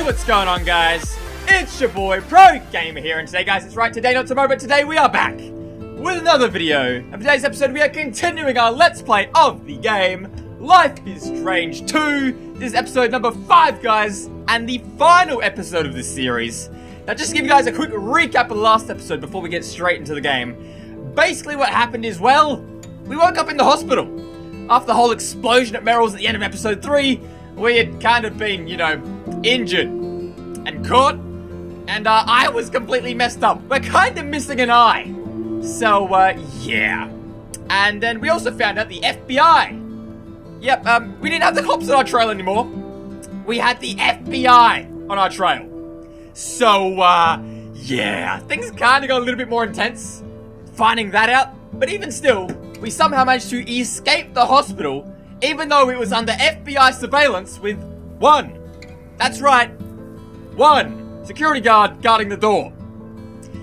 What's going on, guys? It's your boy ProGammar here, and today, guys, it's right, today not tomorrow, but today we are back with another video. And today's episode, we are continuing our Let's Play of the game Life is Strange 2. This is episode number 5, guys, and the final episode of this series. Now, just to give you guys a quick recap of the last episode before we get straight into the game. Basically, what happened is, well, we woke up in the hospital. After the whole explosion at Merrill's at the end of episode 3, we had kind of been, you know, injured and caught, and our eye was completely messed up. We're kind of missing an eye. So, yeah. And then we also found out the FBI. Yep, we didn't have the cops on our trail anymore. We had the FBI on our trail. So, yeah, things kind of got a little bit more intense finding that out. But even still, we somehow managed to escape the hospital, even though it was under FBI surveillance with one. That's right, one security guard guarding the door.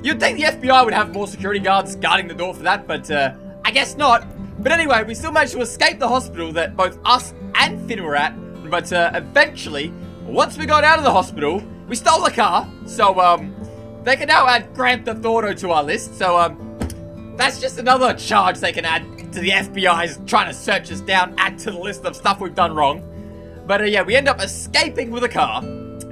You'd think the FBI would have more security guards guarding the door for that, but I guess not. But anyway, we still managed to escape the hospital that both us and Finn were at. But eventually, once we got out of the hospital, we stole a car. So they can now add Grand Theft Auto to our list. So that's just another charge they can add to the FBI's trying to search us down, add to the list of stuff we've done wrong. But yeah, we end up escaping with a car,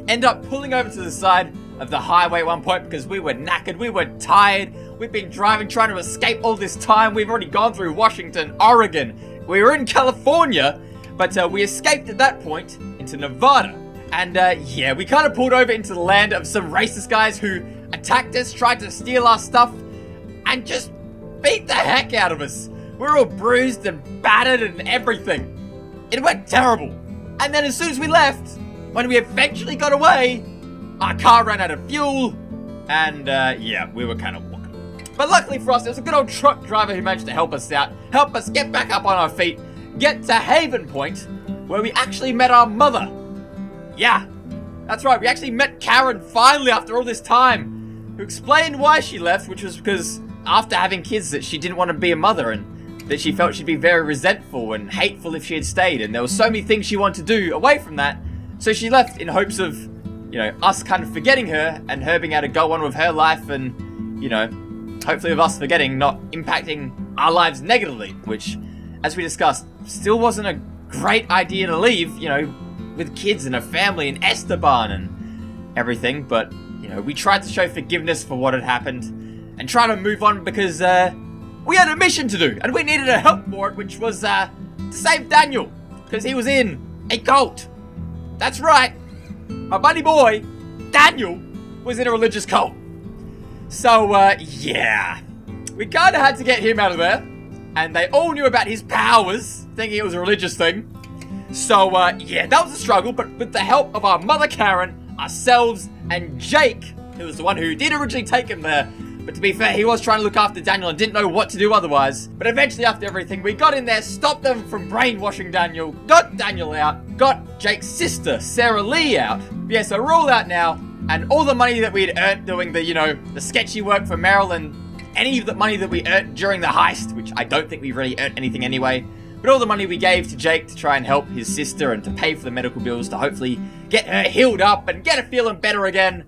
end up pulling over to the side of the highway at one point because we were knackered, we were tired, we've been driving, trying to escape all this time. We've already gone through Washington, Oregon, we were in California, but we escaped at that point into Nevada. And yeah, we kind of pulled over into the land of some racist guys who attacked us, tried to steal our stuff, and just beat the heck out of us. We were all bruised and battered and everything. It went terrible. And then as soon as we left, when we eventually got away, our car ran out of fuel, and yeah, we were kind of walking. But luckily for us, there was a good old truck driver who managed to help us out, help us get back up on our feet, get to Haven Point, where we actually met our mother. Yeah, that's right, we actually met Karen finally after all this time, who explained why she left, which was because after having kids that she didn't want to be a mother, and that she felt she'd be very resentful and hateful if she had stayed, and there were so many things she wanted to do away from that, so she left in hopes of, you know, us kind of forgetting her and her being able to go on with her life and, you know, hopefully with us forgetting not impacting our lives negatively, which, as we discussed, still wasn't a great idea to leave, you know, with kids and a family and Esteban and everything, but, you know, we tried to show forgiveness for what had happened and try to move on because, we had a mission to do, and we needed a help for it, which was, to save Daniel, because he was in a cult. That's right, my buddy boy, Daniel, was in a religious cult. So, yeah, we kind of had to get him out of there, and they all knew about his powers, thinking it was a religious thing. So, yeah, that was a struggle, but with the help of our mother Karen, ourselves, and Jake, who was the one who did originally take him there. But to be fair, he was trying to look after Daniel and didn't know what to do otherwise. But eventually, after everything, we got in there, stopped them from brainwashing Daniel, got Daniel out, got Jake's sister, Sarah Lee, out. But yeah, so we're all out now, and all the money that we had earned doing the, you know, the sketchy work for Merrill, and any of the money that we earned during the heist, which I don't think we really earned anything anyway, but all the money we gave to Jake to try and help his sister and to pay for the medical bills to hopefully get her healed up and get her feeling better again.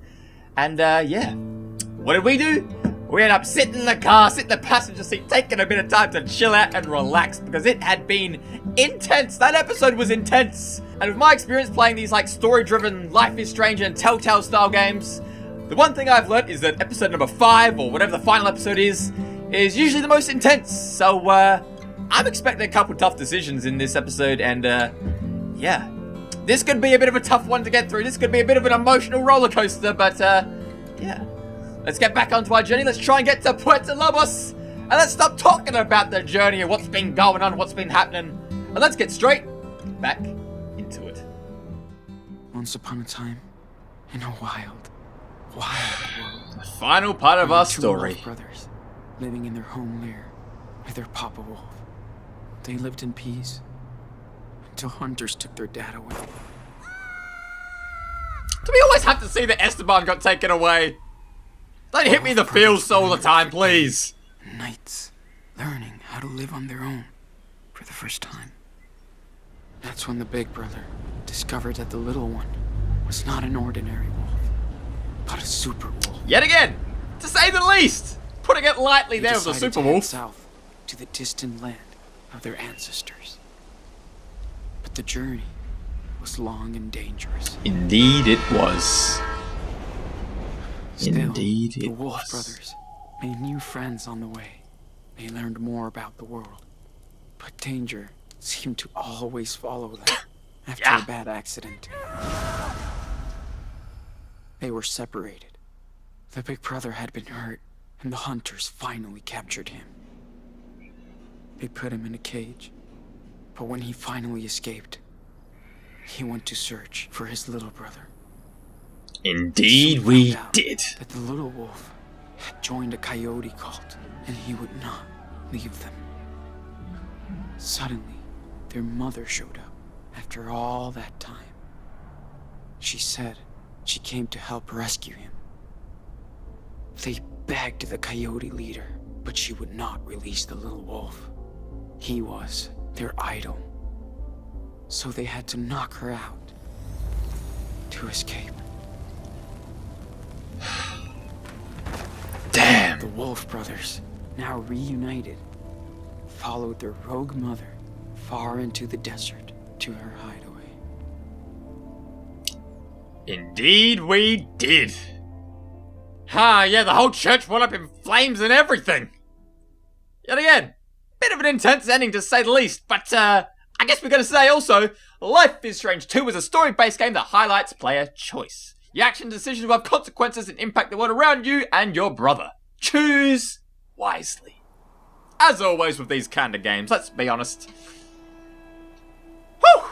And, yeah. What did we do? We ended up sitting in the car, sitting in the passenger seat, taking a bit of time to chill out and relax because it had been intense. That episode was intense. And with my experience playing these like story-driven Life is Strange and Telltale style games, the one thing I've learned is that episode number 5 or whatever the final episode is usually the most intense. So I'm expecting a couple tough decisions in this episode, and yeah. This could be a bit of a tough one to get through. This could be a bit of an emotional roller coaster, but yeah. Let's get back onto our journey. Let's try and get to Puerto Lobos. And let's stop talking about the journey and what's been going on, what's been happening. And let's get straight back into it. Once upon a time, in a wild world. The final part of our story. Two wolf brothers living in their home lair with their papa wolf. They lived in peace until hunters took their dad away. Do we always have to see that Esteban got taken away? Don't hit me in the feels all the time, please. Knights learning how to live on their own for the first time. That's when the big brother discovered that the little one was not an ordinary wolf, but a super wolf. Yet again, to say the least. Putting it lightly there with the Decided super to head wolf. south to the distant land of their ancestors. But the journey was long and dangerous. Indeed it was. Still, Indeed the it Wolf was. brothers made new friends on the way. They learned more about the world. But danger seemed to always follow them after Yeah. a bad accident. They were separated. The big brother had been hurt, and the hunters finally captured him. They put him in a cage, but when he finally escaped, he went to search for his little brother. Indeed Soon we found out did. that the little wolf had joined a coyote cult, and he would not leave them. Suddenly, their mother showed up after all that time. She said she came to help rescue him. They begged the coyote leader, but she would not release the little wolf. He was their idol. So they had to knock her out to escape. Damn. The Wolf brothers, now reunited, followed their rogue mother far into the desert to her hideaway. Indeed we did. Ah, yeah, the whole church went up in flames and everything. Yet again, bit of an intense ending to say the least, but I guess we're going to say also, Life is Strange 2 is a story-based game that highlights player choice. Your action decisions will have consequences and impact the world around you and your brother. Choose wisely. As always with these kind of games, let's be honest. Whew!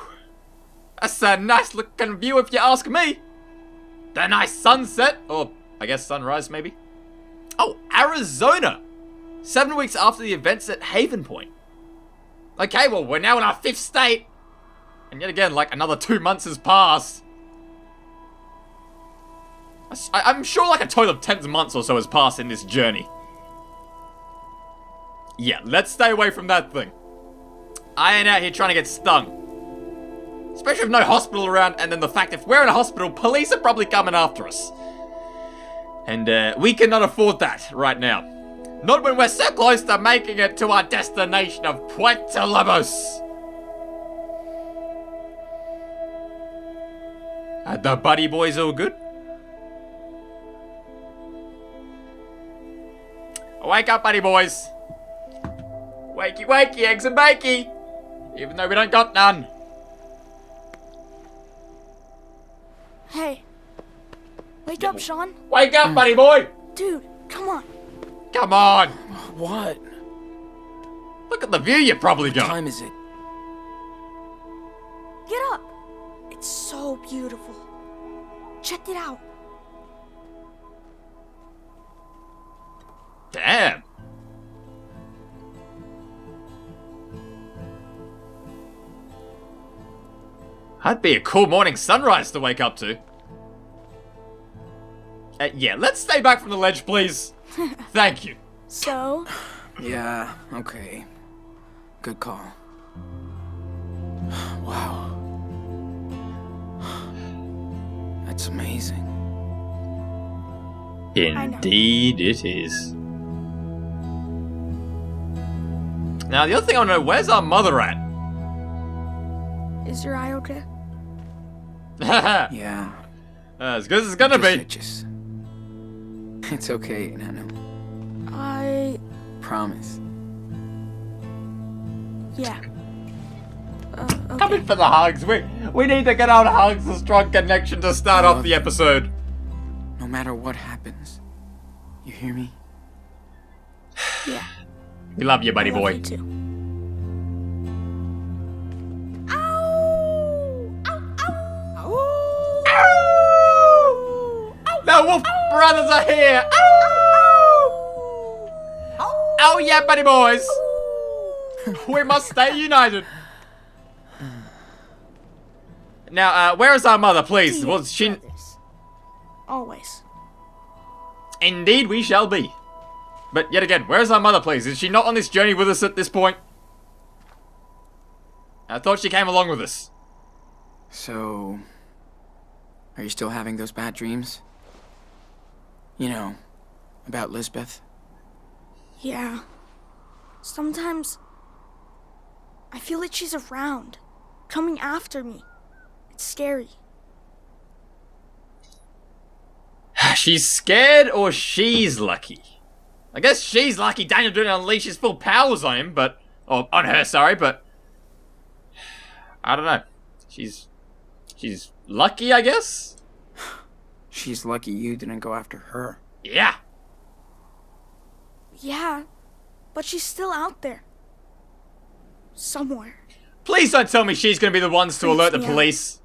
That's a nice looking view if you ask me. The nice sunset, or I guess sunrise maybe. Oh, Arizona! 7 weeks after the events at Haven Point. Okay, well, we're now in our 5th state. And yet again, like, another 2 months has passed. I'm sure like a total of 10 months or so has passed in this journey. Yeah, let's stay away from that thing. I ain't out here trying to get stung. Especially with no hospital around, and then the fact if we're in a hospital, police are probably coming after us. And we cannot afford that right now. Not when we're so close to making it to our destination of Puerto Lobos. Are the buddy boys all good? Wake up, buddy boys. Wakey, wakey, eggs and bakey. Even though we don't got none. Hey. Wake up, Sean. Wake up, buddy boy. Dude, come on. Come on. What? Look at the view you probably What got. time is it? Get up. It's so beautiful. Check it out. Damn. That'd be a cool morning sunrise to wake up to. Yeah, let's stay back from the ledge, please. Thank you. So, Yeah, okay. Good call. Wow. That's amazing. Indeed it is. Now, the other thing I want to know, where's our mother at? is your eye okay? Yeah. As good as it's gonna just be. itches. It's okay, Nano. Promise. Yeah. Come Okay. in for the hugs. We need to get our hugs, a strong connection to start off the episode. No matter what happens. You hear me? Yeah. We love you, buddy I love boy. you too. Ow! Ow! Ow! The Wolf Brothers are here. Oh yeah, buddy boys. We must stay united. Now, where is our mother, please? Was she? Brothers. Always. Indeed, we shall be. But yet again, where is our mother, please? Is she not on this journey with us at this point? I thought she came along with us. So, Are you still having those bad dreams? You know, about Lisbeth? Yeah. Sometimes I feel like she's around, coming after me. It's scary. She's scared or she's lucky? I guess she's lucky Daniel didn't unleash his full powers on him, but... Or on her, sorry, but... I don't know. She's lucky, I guess? She's lucky you didn't go after her. Yeah. Yeah, but she's still out there. Somewhere. Please don't tell me she's gonna be the ones to alert the Freaks me out. police.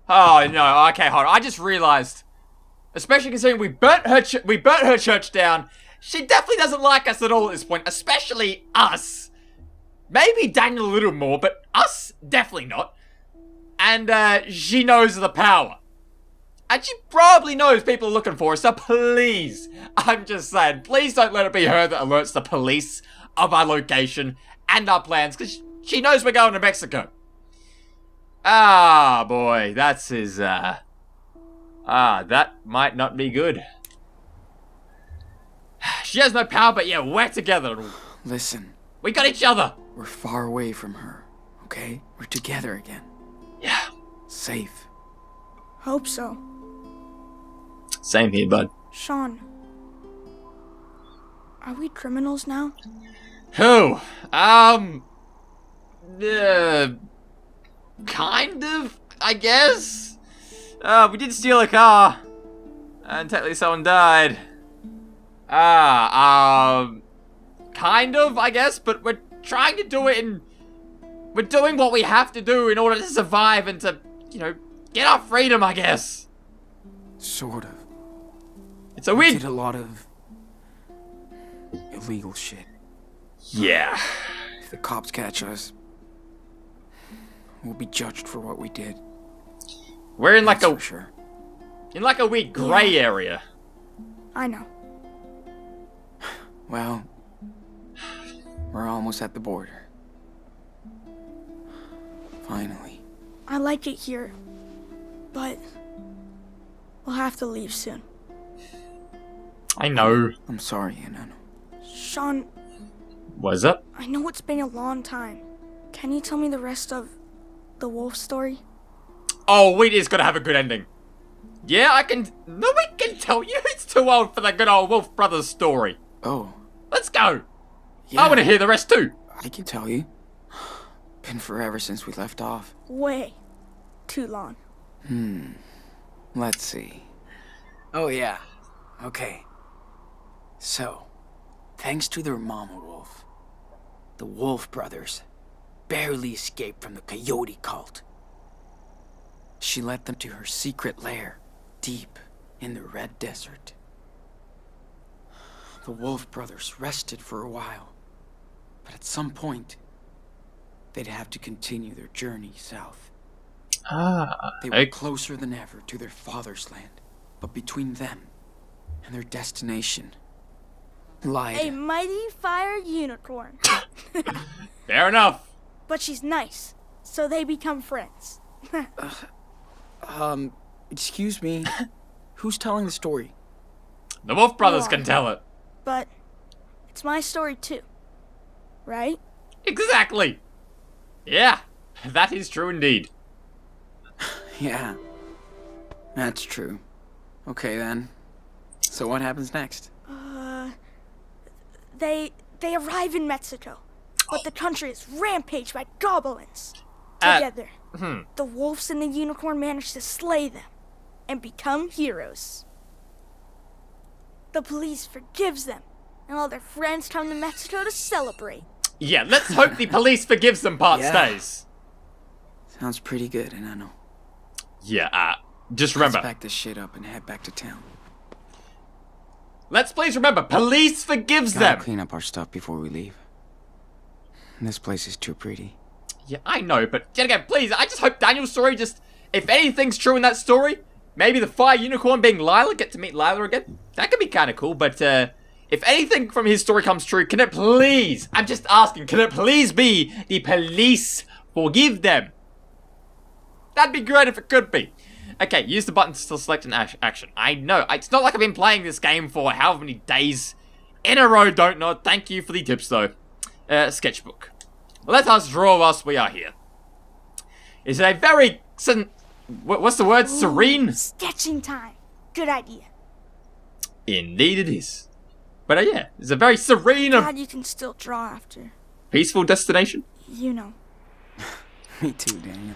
Oh, no. Okay, hold on. I just realized... Especially considering we burnt her church down. She definitely doesn't like us at all at this point, especially us. Maybe Daniel a little more, but us, definitely not. And she knows the power. And she probably knows people are looking for her, so please, I'm just saying, please don't let it be her that alerts the police of our location and our plans, because she knows we're going to Mexico. Ah, boy, that's his, that might not be good. She has no power, but yeah, we're together. Listen. We got each other. We're far away from her, okay? We're together again. Yeah. Safe. Hope so. Same here, bud. Sean, are we criminals now? Who? Kind of, I guess. We did steal a car. And technically someone died. Kind of, I guess, but we're trying to do it in... We're doing what we have to do in order to survive and to, you know, get our freedom, I guess. Sort of. It's a We weird... did a lot of illegal shit. Yeah. If the cops catch us, we'll be judged for what we did. We're in like That's a... for sure. In like a weird gray area. I know. Well, we're almost at the border. Finally. I like it here, but we'll have to leave soon. I know. I'm sorry, Enano. Sean, What's up? I know it's been a long time. Can you tell me the rest of the wolf story? Oh, we just gotta have a good ending. Yeah, I can... No, we can tell you. It's too old for the good old Wolf Brothers story. Oh, Let's go. yeah. I want to hear the rest too. I can tell you. Been forever since we left off. Way too long. Let's see. Oh, yeah. Okay. So, thanks to their mama wolf, the Wolf Brothers barely escaped from the coyote cult. She led them to her secret lair, deep in the Red Desert. The Wolf Brothers rested for a while, but at some point, they'd have to continue their journey south. They were closer than ever to their father's land, but between them and their destination lied... A mighty fire unicorn. Fair enough. But she's nice, so they become friends. Excuse me. Who's telling the story? The Wolf Brothers Go can on. tell it. But it's my story too, right? Exactly. Yeah, that is true indeed. Yeah, that's true. Okay then. So what happens next? They arrive in Mexico, but the country is rampaged by goblins. Uh, Together, the wolves and the unicorn manage to slay them and become heroes. The police forgives them, and all their friends come to Mexico to celebrate. Yeah, let's hope the police forgives them part Yeah. stays. Sounds pretty good, Enano. Yeah, just Let's remember. pack this shit up and head back to town. Let's please remember, police forgives Gotta them. clean up our stuff before we leave. This place is too pretty. Yeah, I know, but yet again, please, I just hope Daniel's story just... If anything's true in that story, maybe the fire unicorn being Lila, get to meet Lila again. That could be kind of cool, but if anything from his story comes true, can it please, I'm just asking, can it please be the police forgive them? That'd be great if it could be. Okay, use the button to still select an action. I know. It's not like I've been playing this game for however many days in a row, don't nod. Thank you for the tips, though. Sketchbook. Let us draw whilst we are here. It's a very... what's the word? Ooh, serene? Sketching time. Good idea. Indeed it is. But yeah, it's a very serene... Glad you can still draw after. peaceful destination? You know. Me too, Daniel.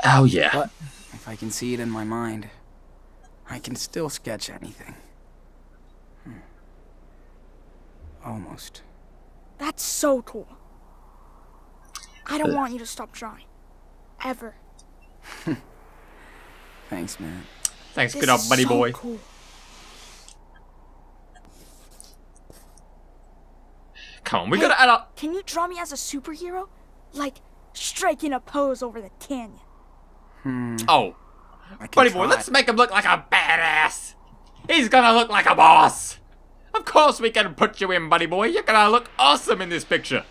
Oh, yeah. But if I can see it in my mind, I can still sketch anything. Almost. That's so cool. I don't want you to stop drawing. Ever. Thanks, man. Thanks, This good old is buddy so boy. Cool. Come on, we gotta add up. Can you draw me as a superhero? Like, striking a pose over the canyon. Oh, I can buddy boy, try. let's make him look like a badass. He's gonna look like a boss. Of course we can put you in, buddy boy. You're gonna look awesome in this picture.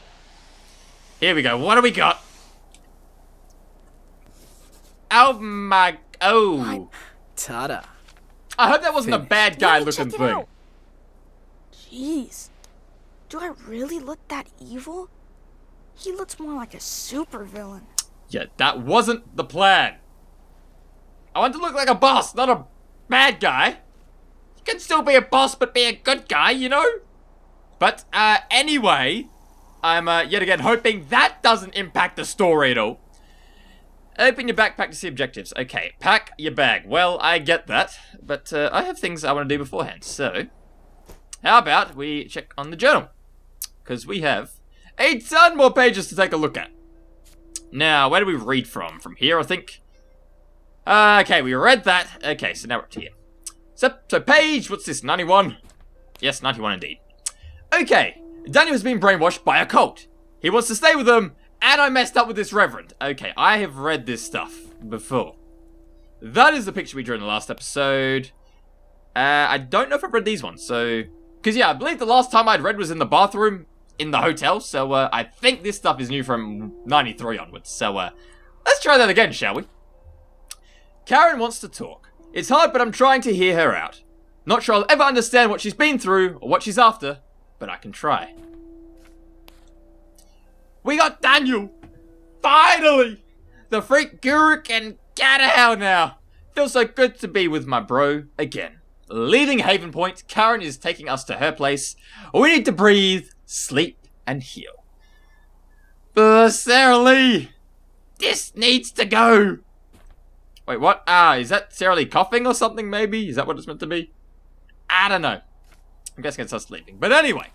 Here we go. What do we got? Oh my... Oh. Ta-da. I hope that wasn't a Finished. bad guy Let me looking check it thing. out. Jeez. Do I really look that evil? He looks more like a supervillain. Yeah, that wasn't the plan. I want to look like a boss, not a bad guy. You can still be a boss, but be a good guy, you know? But, anyway, I'm, yet again hoping that doesn't impact the story at all. Open your backpack to see objectives. Okay, pack your bag. Well, I get that, but, I have things I want to do beforehand, so... How about we check on the journal? Because we have a ton more pages to take a look at. Now, where do we read from? From here, I think. Okay, we read that. Okay, so now we're up to here. So page, what's this, 91? Yes, 91 indeed. Okay, Daniel has been brainwashed by a cult. He wants to stay with them, and I messed up with this reverend. Okay, I have read this stuff before. That is the picture we drew in the last episode. I don't know if I've read these ones, so... Because, yeah, I believe the last time I'd read was in the bathroom in the hotel, so I think this stuff is new from 93 onwards. So, let's try that again, shall we? Karen wants to talk. It's hard, but I'm trying to hear her out. Not sure I'll ever understand what she's been through or what she's after, but I can try. We got Daniel! Finally! The freak guru can get out now. Feels so good to be with my bro again. Leaving Haven Point, Karen is taking us to her place. We need to breathe, sleep, and heal. Sarah Lee! This needs to go! Wait, what? Is that Sarah Lee coughing or something, maybe? Is that what it's meant to be? I don't know. I'm guessing it's us leaving. But anyway.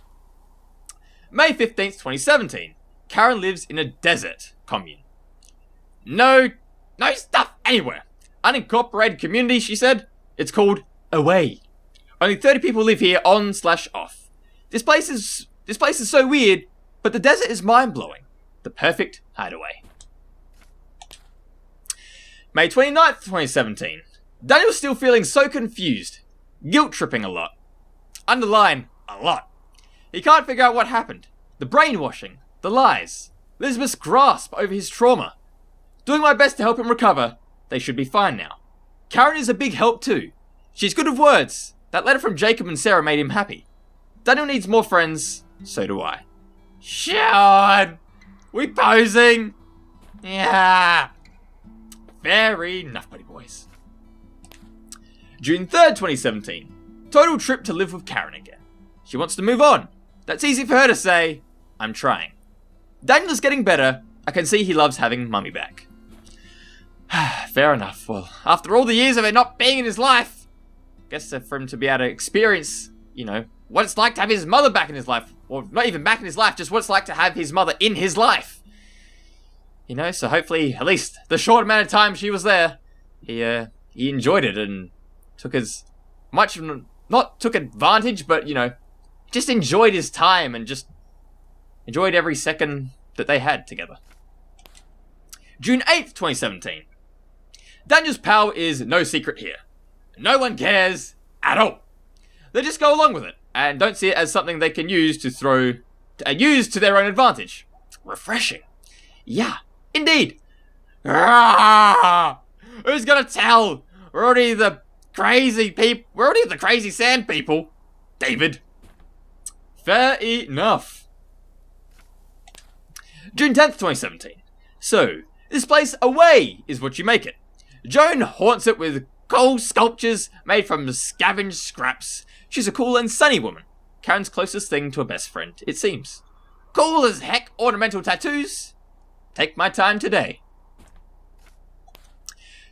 May 15th, 2017. Karen lives in a desert commune. No stuff anywhere. Unincorporated community, she said. It's called Away. Only 30 people live here on/off. This place is so weird, but the desert is mind-blowing. The perfect hideaway. May 29th, 2017. Daniel's still feeling so confused. Guilt-tripping a lot. Underline, a lot. He can't figure out what happened. The brainwashing, the lies, Elizabeth's grasp over his trauma. Doing my best to help him recover. They should be fine now. Karen is a big help too. She's good with words. That letter from Jacob and Sarah made him happy. Daniel needs more friends. So do I. Sean! We posing? Yeah. Fair enough, buddy boys. June 3rd, 2017. Total trip to live with Karen again. She wants to move on. That's easy for her to say. I'm trying. Daniel's getting better. I can see he loves having Mummy back. Fair enough. Well, after all the years of it not being in his life, I guess for him to be able to experience, you know, what it's like to have his mother back in his life. Or not even back in his life, just what it's like to have his mother in his life. You know, so hopefully, at least the short amount of time she was there, he enjoyed it and took as much, not took advantage, but, you know, just enjoyed his time and just enjoyed every second that they had together. June 8th, 2017. Daniel's power is no secret here. No one cares at all. They just go along with it and don't see it as something they can use to use to their own advantage. Refreshing. Yeah, indeed. Who's gonna tell? We're already the crazy people. We're already the crazy sand people. David. Fair enough. June 10th, 2017. So, this place away is what you make it. Joan haunts it with coal sculptures made from scavenged scraps. She's a cool and sunny woman. Karen's closest thing to a best friend, it seems. Cool as heck ornamental tattoos. Take my time today.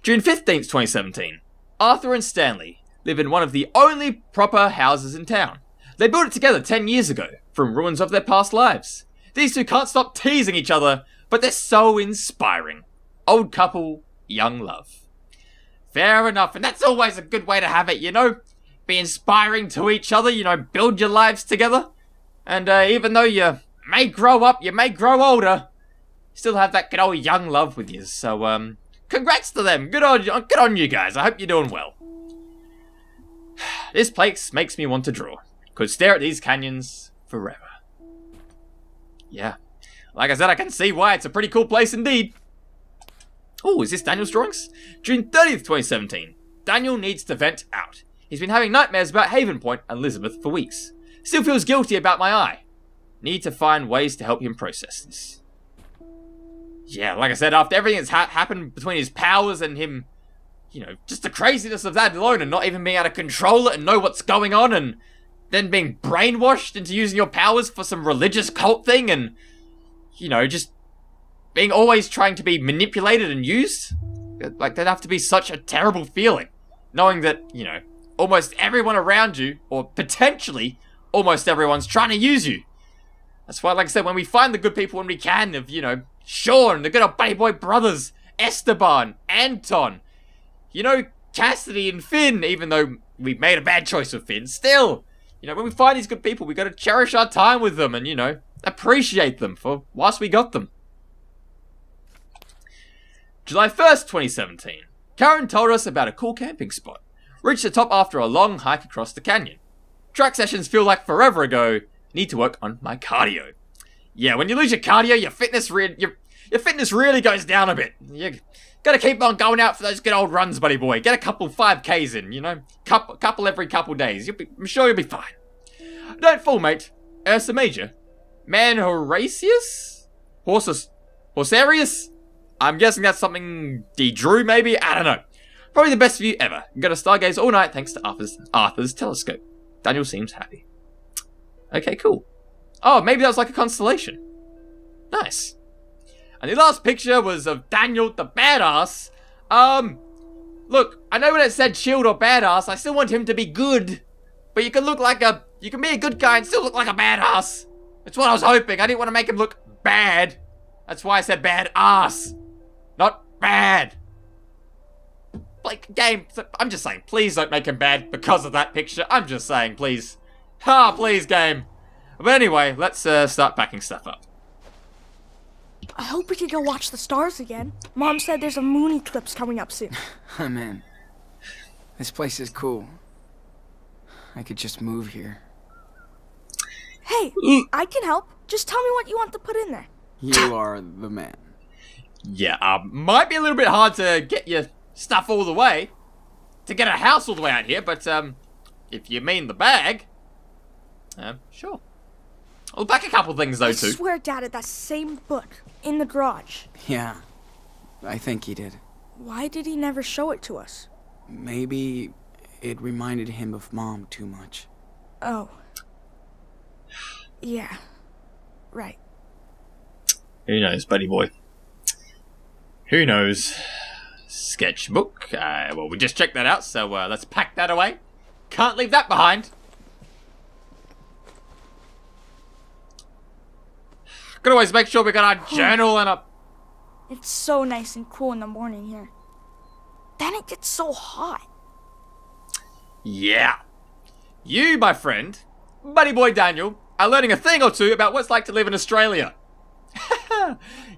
June 15th, 2017. Arthur and Stanley live in one of the only proper houses in town. They built it together 10 years ago, from ruins of their past lives. These two can't stop teasing each other, but they're so inspiring. Old couple, young love. Fair enough, and that's always a good way to have it, you know? Be inspiring to each other, you know, build your lives together. And even though you may grow up, you may grow older, still have that good old young love with you. So, congrats to them. Good on you guys. I hope you're doing well. This place makes me want to draw. Could stare at these canyons forever. Yeah. Like I said, I can see why it's a pretty cool place indeed. Oh, is this Daniel's drawings? June 30th, 2017. Daniel needs to vent out. He's been having nightmares about Haven Point and Elizabeth for weeks. Still feels guilty about my eye. Need to find ways to help him process this. Yeah, like I said, after everything that's happened between his powers and him, you know, just the craziness of that alone and not even being able to control it and know what's going on and then being brainwashed into using your powers for some religious cult thing and, you know, just being always trying to be manipulated and used. Like, that'd have to be such a terrible feeling. Knowing that, you know, almost everyone around you, or potentially almost everyone's trying to use you. That's why, like I said, when we find the good people when we can, of, you know, Sean, the good old Buddy Boy brothers, Esteban, Anton, you know, Cassidy and Finn, even though we made a bad choice with Finn, still, you know, when we find these good people, we gotta cherish our time with them and, you know, appreciate them for whilst we got them. July 1st, 2017. Karen told us about a cool camping spot. Reached the top after a long hike across the canyon. Track sessions feel like forever ago. Need to work on my cardio. Yeah, when you lose your cardio, your fitness really goes down a bit. You gotta keep on going out for those good old runs, buddy boy. Get a couple 5Ks in, you know? Couple every couple days. I'm sure you'll be fine. Don't fall, mate. Ursa Major. Man Horatius? Horsarius? I'm guessing that's something he drew, maybe? I don't know. Probably the best view ever. Got to stargaze all night thanks to Arthur's telescope. Daniel seems happy. Okay, cool. Oh, maybe that was like a constellation. Nice. And the last picture was of Daniel the badass. Look, I know when it said shield or badass, I still want him to be good. But you can be a good guy and still look like a badass. That's what I was hoping. I didn't want to make him look bad. That's why I said badass. Not bad. Like, game, I'm just saying, please don't make him bad because of that picture. I'm just saying, please. Please, game. But anyway, let's start packing stuff up. I hope we can go watch the stars again. Mom said there's a moon eclipse coming up soon. I'm in. This place is cool. I could just move here. Hey, I can help. Just tell me what you want to put in there. You are the man. Yeah, might be a little bit hard to get your stuff all the way. To get a house all the way out here, but, if you mean the bag, sure. I'll pack a couple things, though, too. I swear Dad had that same book in the garage. Yeah, I think he did. Why did he never show it to us? Maybe it reminded him of Mom too much. Oh. Yeah. Right. Who knows, buddy boy? Who knows? Sketchbook. Well, we just checked that out, so let's pack that away. Can't leave that behind. Gotta always make sure we got our journal and a... It's so nice and cool in the morning here. Then it gets so hot. Yeah. You, my friend, buddy boy Daniel, are learning a thing or two about what it's like to live in Australia.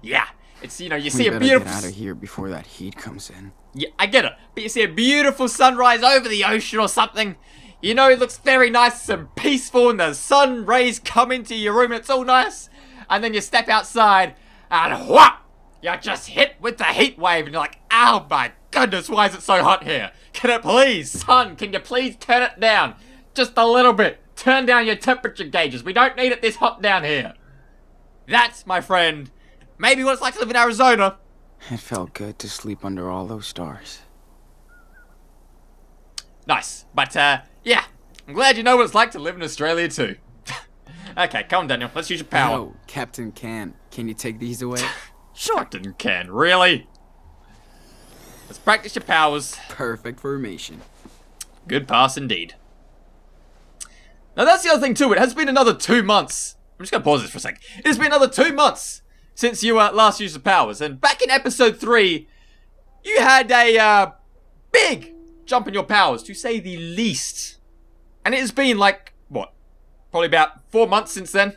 Yeah. It's, you know, you see a beautiful... get out of here before that heat comes in. Yeah, I get it. But you see a beautiful sunrise over the ocean or something. You know, it looks very nice and peaceful and the sun rays come into your room and it's all nice. And then you step outside and whop! You're just hit with the heat wave and you're like, oh my goodness, why is it so hot here? Can it please, sun, can you please turn it down? Just a little bit. Turn down your temperature gauges. We don't need it this hot down here. That's, my friend, maybe what it's like to live in Arizona. It felt good to sleep under all those stars. Nice. But, yeah. I'm glad you know what it's like to live in Australia, too. Okay, come on, Daniel. Let's use your power. Yo, Captain Can you take these away? Sure. Captain Can, really? Let's practice your powers. Perfect formation. Good pass indeed. Now that's the other thing too, it has been another 2 months. I'm just gonna pause this for a sec. It has been another 2 months since you last used the powers. And back in episode 3, you had a big jump in your powers, to say the least. And it has been like, what? Probably about 4 months since then.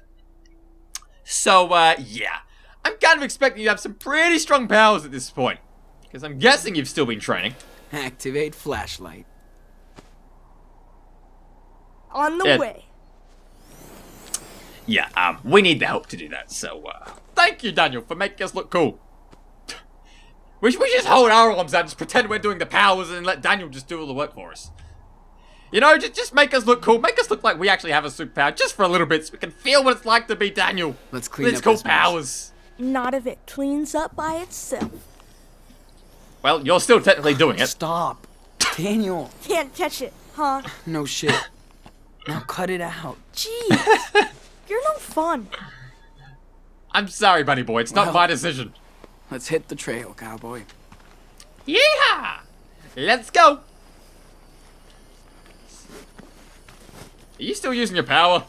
So, yeah. I'm kind of expecting you to have some pretty strong powers at this point. Because I'm guessing you've still been training. Activate flashlight. On the way. Yeah, we need the help to do that, so, thank you, Daniel, for making us look cool. We just hold our arms out and just pretend we're doing the powers and let Daniel just do all the work for us. You know, just make us look cool. Make us look like we actually have a superpower just for a little bit so we can feel what it's like to be Daniel. Let's clean up cool this mess. powers. Not if it cleans up by itself. Well, you're still technically doing it. Stop. Daniel. Can't catch it, huh? No shit. Now cut it out. Jeez. You're no fun. I'm sorry, buddy boy. It's not Well- my decision. Let's hit the trail, cowboy. Yeehaw! Let's go! Are you still using your power?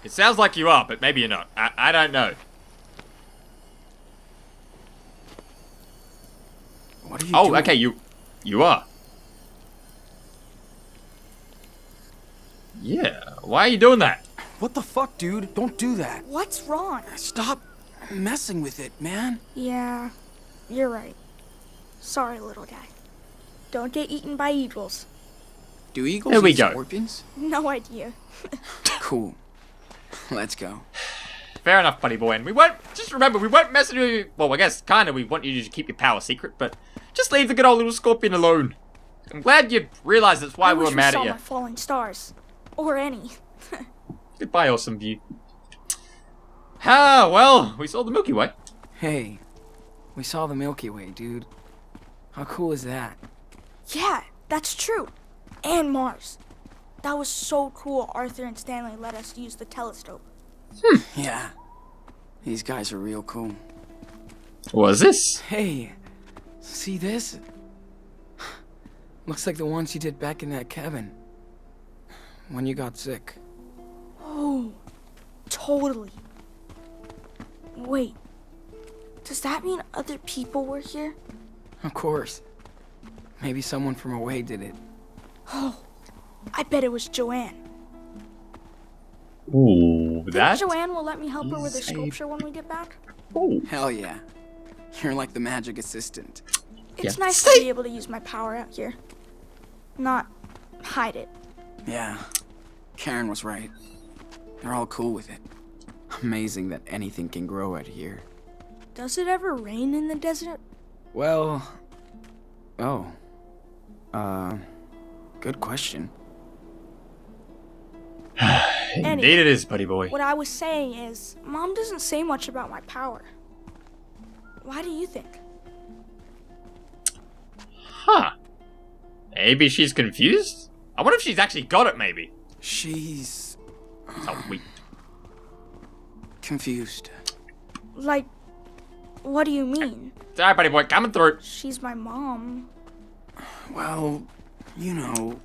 It sounds like you are, but maybe you're not. I don't know. What are you Oh, doing? okay, you are. Yeah, why are you doing that? What the fuck, dude? Don't do that. What's wrong? Stop messing with it, man. Yeah, you're right. Sorry, little guy. Don't get eaten by eagles. Do eagles There we eat go. scorpions? No idea. Cool. Let's go. Fair enough, buddy boy. And we won't, just remember, we won't mess with you. Well, I guess kind of we want you to keep your power secret, but just leave the good old little scorpion alone. I'm glad you realized that's why I we wish were mad saw at you. my falling stars. Or any. Goodbye, awesome view. Ah, well, we saw the Milky Way. Hey, we saw the Milky Way, dude. How cool is that? Yeah, that's true. And Mars. That was so cool Arthur and Stanley let us use the telescope. Yeah. These guys are real cool. What is this? Hey, see this? Looks like the ones you did back in that cabin. When you got sick. Oh, totally. Wait, does that mean other people were here? Of course. Maybe someone from away did it. Oh, I bet it was Joanne. Ooh, that? Think Joanne will let me help her with the is a- sculpture when we get back? Ooh. Hell yeah. You're like the magic assistant. It's Yeah. nice to be able to use my power out here. Not hide it. Yeah. Karen was right. They're all cool with it. Amazing that anything can grow out here. Does it ever rain in the desert? Well... Oh. Good question. Indeed it is, buddy boy. What I was saying is, Mom doesn't say much about my power. Why do you think? Huh. Maybe she's confused? I wonder if she's actually got it, maybe. She's... Oh, wait. confused. Like, what do you mean? Sorry, buddy boy, coming through. She's my mom. Well, you know...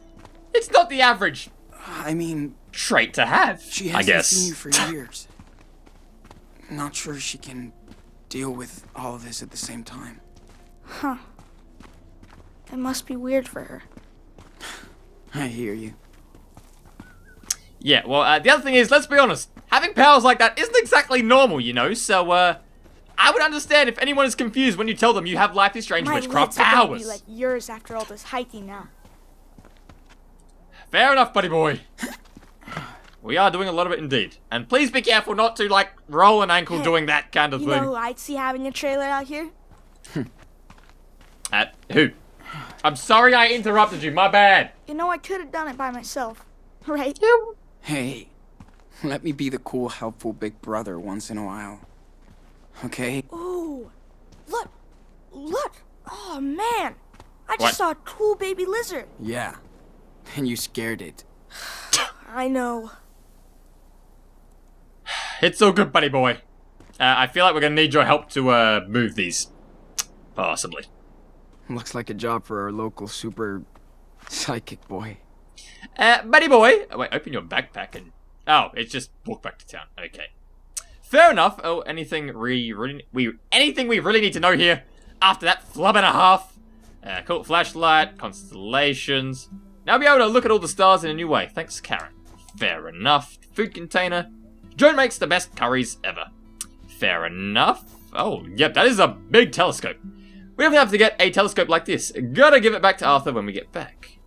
It's not the average I mean, trait to have, she I hasn't guess. seen you for years. Not sure she can deal with all of this at the same time. Huh. It must be weird for her. I hear you. Yeah, well, the other thing is, let's be honest, having powers like that isn't exactly normal, you know, so, I would understand if anyone is confused when you tell them you have Life is Strange My witchcraft lips are gonna powers. be like yours after all this hiking now. Fair enough, buddy boy. We are doing a lot of it indeed. And please be careful not to, like, roll an ankle doing that kind of You thing. know who I'd see having a trailer out here? Who? I'm sorry I interrupted you, my bad. You know, I could have done it by myself, right? Hey, let me be the cool, helpful big brother once in a while. Okay? Ooh, look! Oh, man! I just What? saw a cool baby lizard. Yeah. And you scared it. I know. It's all good, buddy boy. I feel like we're gonna need your help to, move these. Possibly. Looks like a job for our local super psychic boy. Buddy boy. Oh, wait, open your backpack and... Oh, it's just walk back to town. Okay. Fair enough. Oh, anything we really need to know here after that flub and a half? Cool flashlight, constellations. Now I'll be able to look at all the stars in a new way. Thanks, Karen. Fair enough. Food container. Joan makes the best curries ever. Fair enough. Oh, yep, that is a big telescope. We don't have to get a telescope like this. Gotta give it back to Arthur when we get back.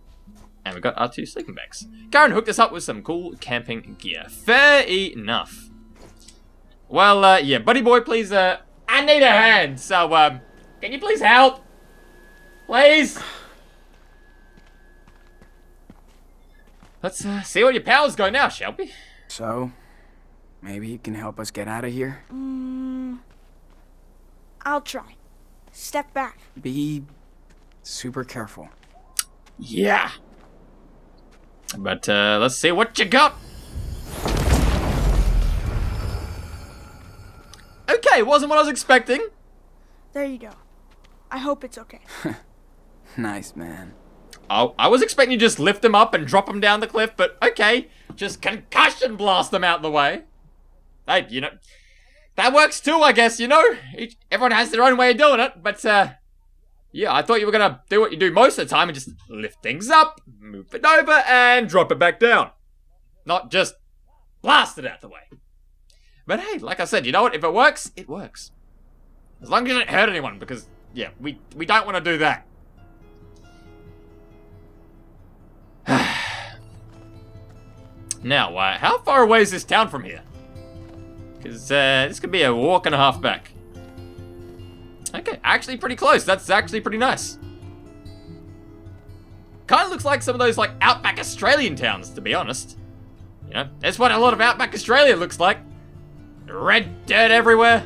And we've got our 2 sleeping bags. Karen hooked us up with some cool camping gear. Fair enough. Well, yeah, buddy boy, please, I need a hand. So, can you please help? Please? Let's, see what your powers go now, shall we? So, maybe you can help us get out of here? I'll try. Step back. Be super careful. Yeah. But, let's see what you got. Okay, wasn't what I was expecting. There you go. I hope it's okay. Nice, man. Oh, I was expecting you to just lift them up and drop them down the cliff, but okay. Just concussion blast them out the way. Hey, you know, that works too, I guess, you know? Everyone has their own way of doing it, but, yeah, I thought you were gonna do what you do most of the time and just lift things up, move it over, and drop it back down. Not just blast it out the way. But hey, like I said, you know what? If it works, it works. As long as you don't hurt anyone, because, yeah, we don't want to do that. Now, how far away is this town from here? Because this could be a walk and a half back. Okay, actually pretty close. That's actually pretty nice. Kind of looks like some of those, like, outback Australian towns, to be honest. You know, that's what a lot of outback Australia looks like. Red dirt everywhere.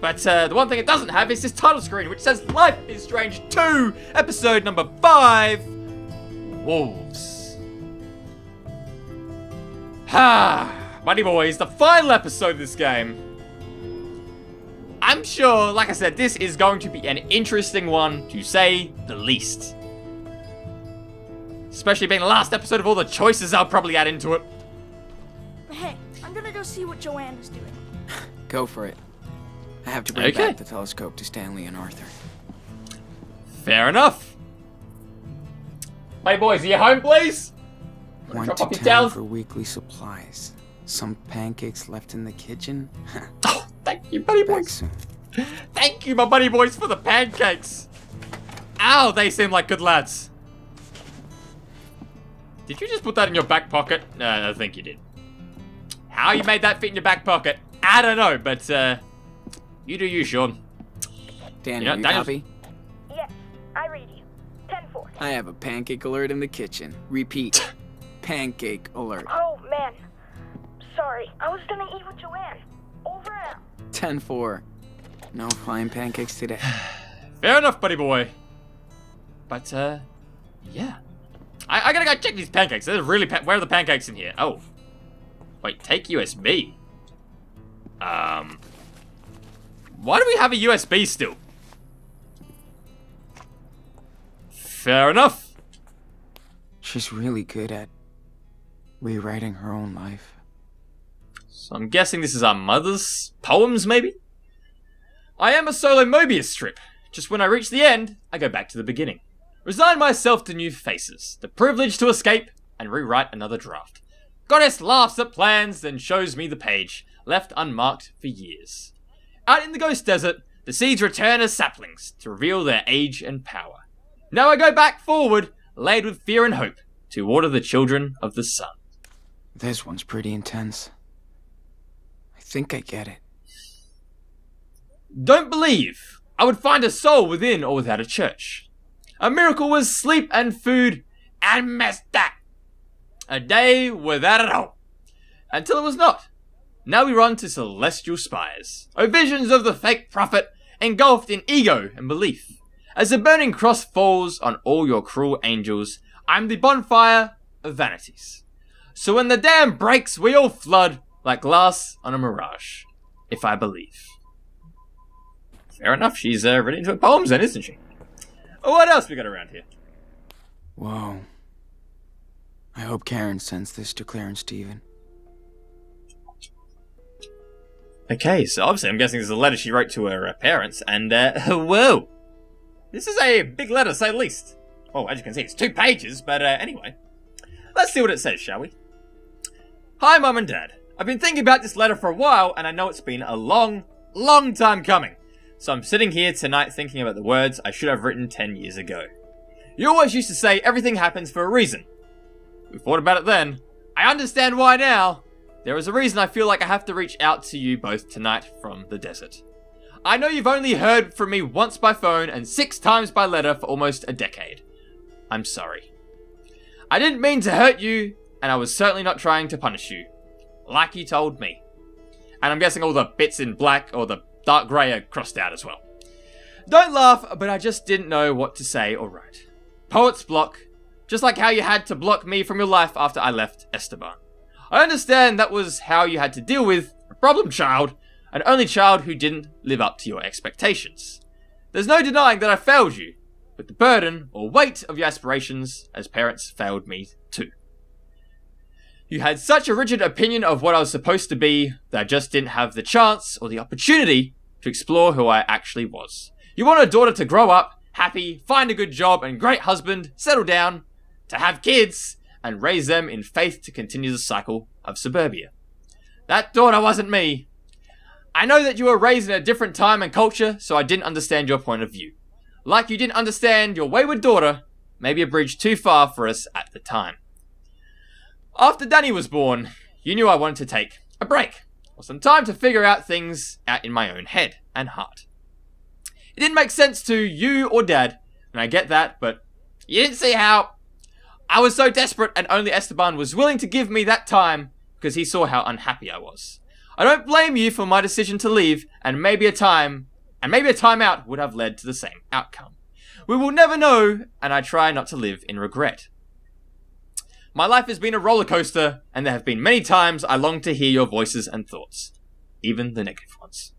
But the one thing it doesn't have is this title screen, which says Life is Strange 2, episode number 5, Wolves. Buddy boys, the final episode of this game. I'm sure, like I said, this is going to be an interesting one, to say the least. Especially being the last episode of all the choices I'll probably add into it. Hey, I'm gonna go see what Joanne is doing. Go for it. I have to bring back the telescope to Stanley and Arthur. Fair enough. Buddy boys, are you home, please? Went to town for weekly supplies. Some pancakes left in the kitchen. Oh, thank you, buddy boys. Soon. Thank you, my buddy boys, for the pancakes. Ow, they seem like good lads. Did you just put that in your back pocket? I think you did. How you made that fit in your back pocket, I don't know, but you do you, Sean. Daniel, you copy? Yes, I read you. 10-4. I have a pancake alert in the kitchen. Repeat. Pancake alert. Oh, man. Sorry, I was gonna eat with Joanne. Over and out. 10-4. No flying pancakes today. Fair enough, buddy boy. But, yeah. I gotta go check these pancakes. There's really where are the pancakes in here? Oh. Wait, take USB. Why do we have a USB still? Fair enough. She's really good at rewriting her own life. So I'm guessing this is our mother's poems, maybe? I am a solo Mobius strip. Just when I reach the end, I go back to the beginning. Resign myself to new faces, the privilege to escape and rewrite another draft. Goddess laughs at plans, then shows me the page, left unmarked for years. Out in the ghost desert, the seeds return as saplings to reveal their age and power. Now I go back forward, laid with fear and hope, to water the children of the sun. This one's pretty intense. I think I get it. Don't believe I would find a soul within or without a church. A miracle was sleep and food and messed that. A day without it all. Until it was not. Now we run to celestial spires. O visions of the fake prophet, engulfed in ego and belief. As the burning cross falls on all your cruel angels, I'm the bonfire of vanities. So when the dam breaks, we all flood like glass on a mirage. If I believe. Fair enough, she's really into her poems then, isn't she? What else we got around here? Whoa. I hope Karen sends this to Claire and Steven. Okay, so obviously I'm guessing this is a letter she wrote to her parents, and whoa! This is a big letter, to say the least. Oh, as you can see, it's 2 pages, but anyway. Let's see what it says, shall we? Hi, Mum and Dad. I've been thinking about this letter for a while, and I know it's been a long, long time coming. So I'm sitting here tonight thinking about the words I should have written 10 years ago. You always used to say everything happens for a reason. We thought about it then. I understand why now. There is a reason I feel like I have to reach out to you both tonight from the desert. I know you've only heard from me once by phone and 6 times by letter for almost a decade. I'm sorry. I didn't mean to hurt you, and I was certainly not trying to punish you. Like you told me. And I'm guessing all the bits in black or the dark grey are crossed out as well. Don't laugh, but I just didn't know what to say or write. Poet's block. Just like how you had to block me from your life after I left Esteban. I understand that was how you had to deal with a problem child, an only child who didn't live up to your expectations. There's no denying that I failed you, but the burden or weight of your aspirations as parents failed me too. You had such a rigid opinion of what I was supposed to be that I just didn't have the chance or the opportunity to explore who I actually was. You want a daughter to grow up, happy, find a good job and great husband, settle down, to have kids, and raise them in faith to continue the cycle of suburbia. That daughter wasn't me. I know that you were raised in a different time and culture, so I didn't understand your point of view. Like you didn't understand your wayward daughter, maybe a bridge too far for us at the time. After Danny was born, you knew I wanted to take a break, or some time to figure out things out in my own head and heart. It didn't make sense to you or Dad, and I get that, but you didn't see how. I was so desperate, and only Esteban was willing to give me that time because he saw how unhappy I was. I don't blame you for my decision to leave, and maybe a timeout would have led to the same outcome. We will never know, and I try not to live in regret. My life has been a roller coaster, and there have been many times I long to hear your voices and thoughts, even the negative ones.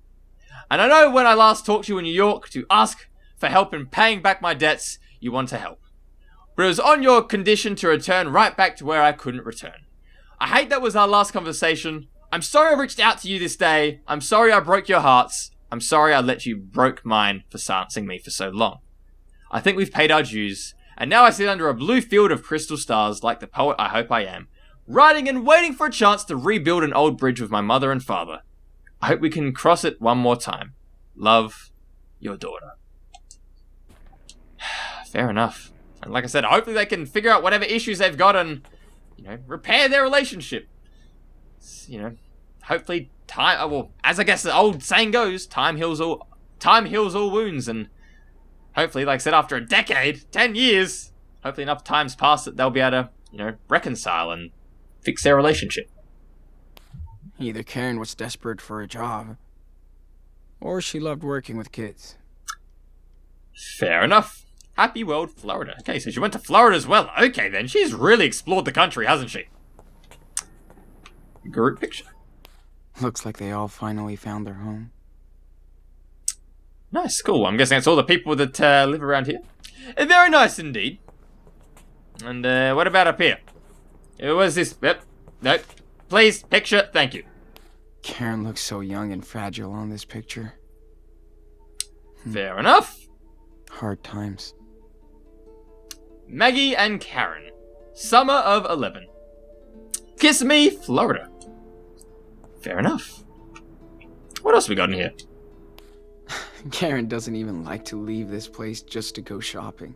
And I know when I last talked to you in New York to ask for help in paying back my debts, you want to help. But it was on your condition to return right back to where I couldn't return. I hate that was our last conversation. I'm sorry I reached out to you this day. I'm sorry I broke your hearts. I'm sorry I let you broke mine for silencing me for so long. I think we've paid our dues, and now I sit under a blue field of crystal stars like the poet I hope I am, writing and waiting for a chance to rebuild an old bridge with my mother and father. I hope we can cross it one more time. Love, your daughter. Fair enough. And like I said, hopefully they can figure out whatever issues they've got and, repair their relationship. Hopefully time, well, as I guess the old saying goes, time heals all wounds, and hopefully, like I said, after a decade, 10 years, hopefully enough time's passed that they'll be able to, reconcile and fix their relationship. Either Karen was desperate for a job, or she loved working with kids. Fair enough. Happy World, Florida. Okay, so she went to Florida as well. Okay, then. She's really explored the country, hasn't she? Group picture. Looks like they all finally found their home. Nice, cool. I'm guessing that's all the people that live around here. Very nice indeed. And what about up here? What's this? Yep. Nope. Please, picture. Thank you. Karen looks so young and fragile on this picture. Fair enough. Hard times. Maggie and Karen. Summer of 11. Kiss Me, Florida. Fair enough. What else we got in here? Karen doesn't even like to leave this place just to go shopping.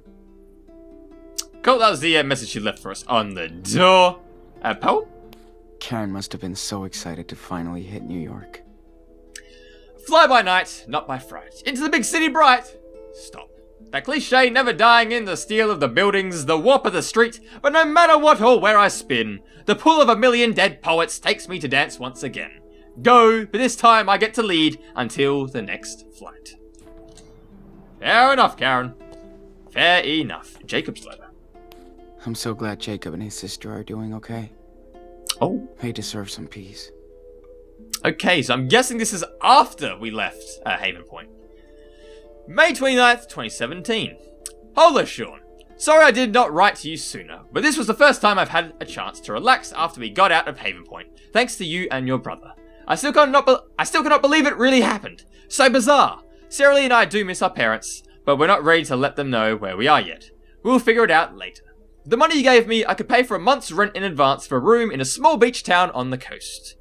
Cool, that was the message she left for us on the door. Poem? Karen must have been so excited to finally hit New York. Fly by night, not by fright. Into the big city bright. Stop. That cliche never dying in the steel of the buildings, the warp of the street, but no matter what or where I spin, the pull of a million dead poets takes me to dance once again. Go, but this time I get to lead until the next flight. Fair enough, Karen. Fair enough. Jacob's letter. I'm so glad Jacob and his sister are doing okay. Oh. They deserve some peace. Okay, so I'm guessing this is after we left Haven Point. May 29th, 2017. Hola, Sean. Sorry I did not write to you sooner, but this was the first time I've had a chance to relax after we got out of Haven Point, thanks to you and your brother. I still cannot believe it really happened. So bizarre. Sarah Lee and I do miss our parents, but we're not ready to let them know where we are yet. We'll figure it out later. The money you gave me, I could pay for a month's rent in advance for a room in a small beach town on the coast.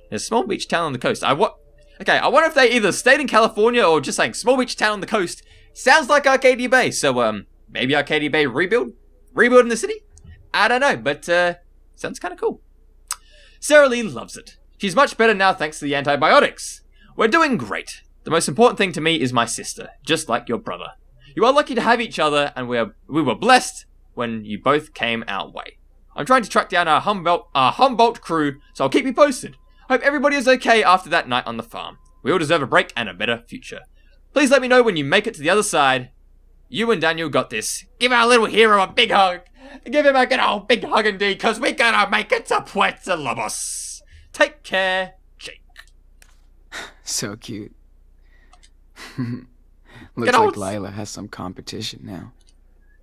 In a small beach town on the coast. Okay, I wonder if they either stayed in California or just saying small beach town on the coast. Sounds like Arcadia Bay, so maybe Arcadia Bay rebuild in the city? I don't know, but sounds kind of cool. Sarah Lee loves it. She's much better now thanks to the antibiotics. We're doing great. The most important thing to me is my sister, just like your brother. You are lucky to have each other, and we were blessed when you both came our way. I'm trying to track down our Humboldt crew, so I'll keep you posted. Hope everybody is okay after that night on the farm. We all deserve a break and a better future. Please let me know when you make it to the other side. You and Daniel got this. Give our little hero a big hug. Give him a good old big hug indeed, because we're gonna make it to Puerto Lobos. Take care, Jake. So cute. Looks like Lila has some competition now.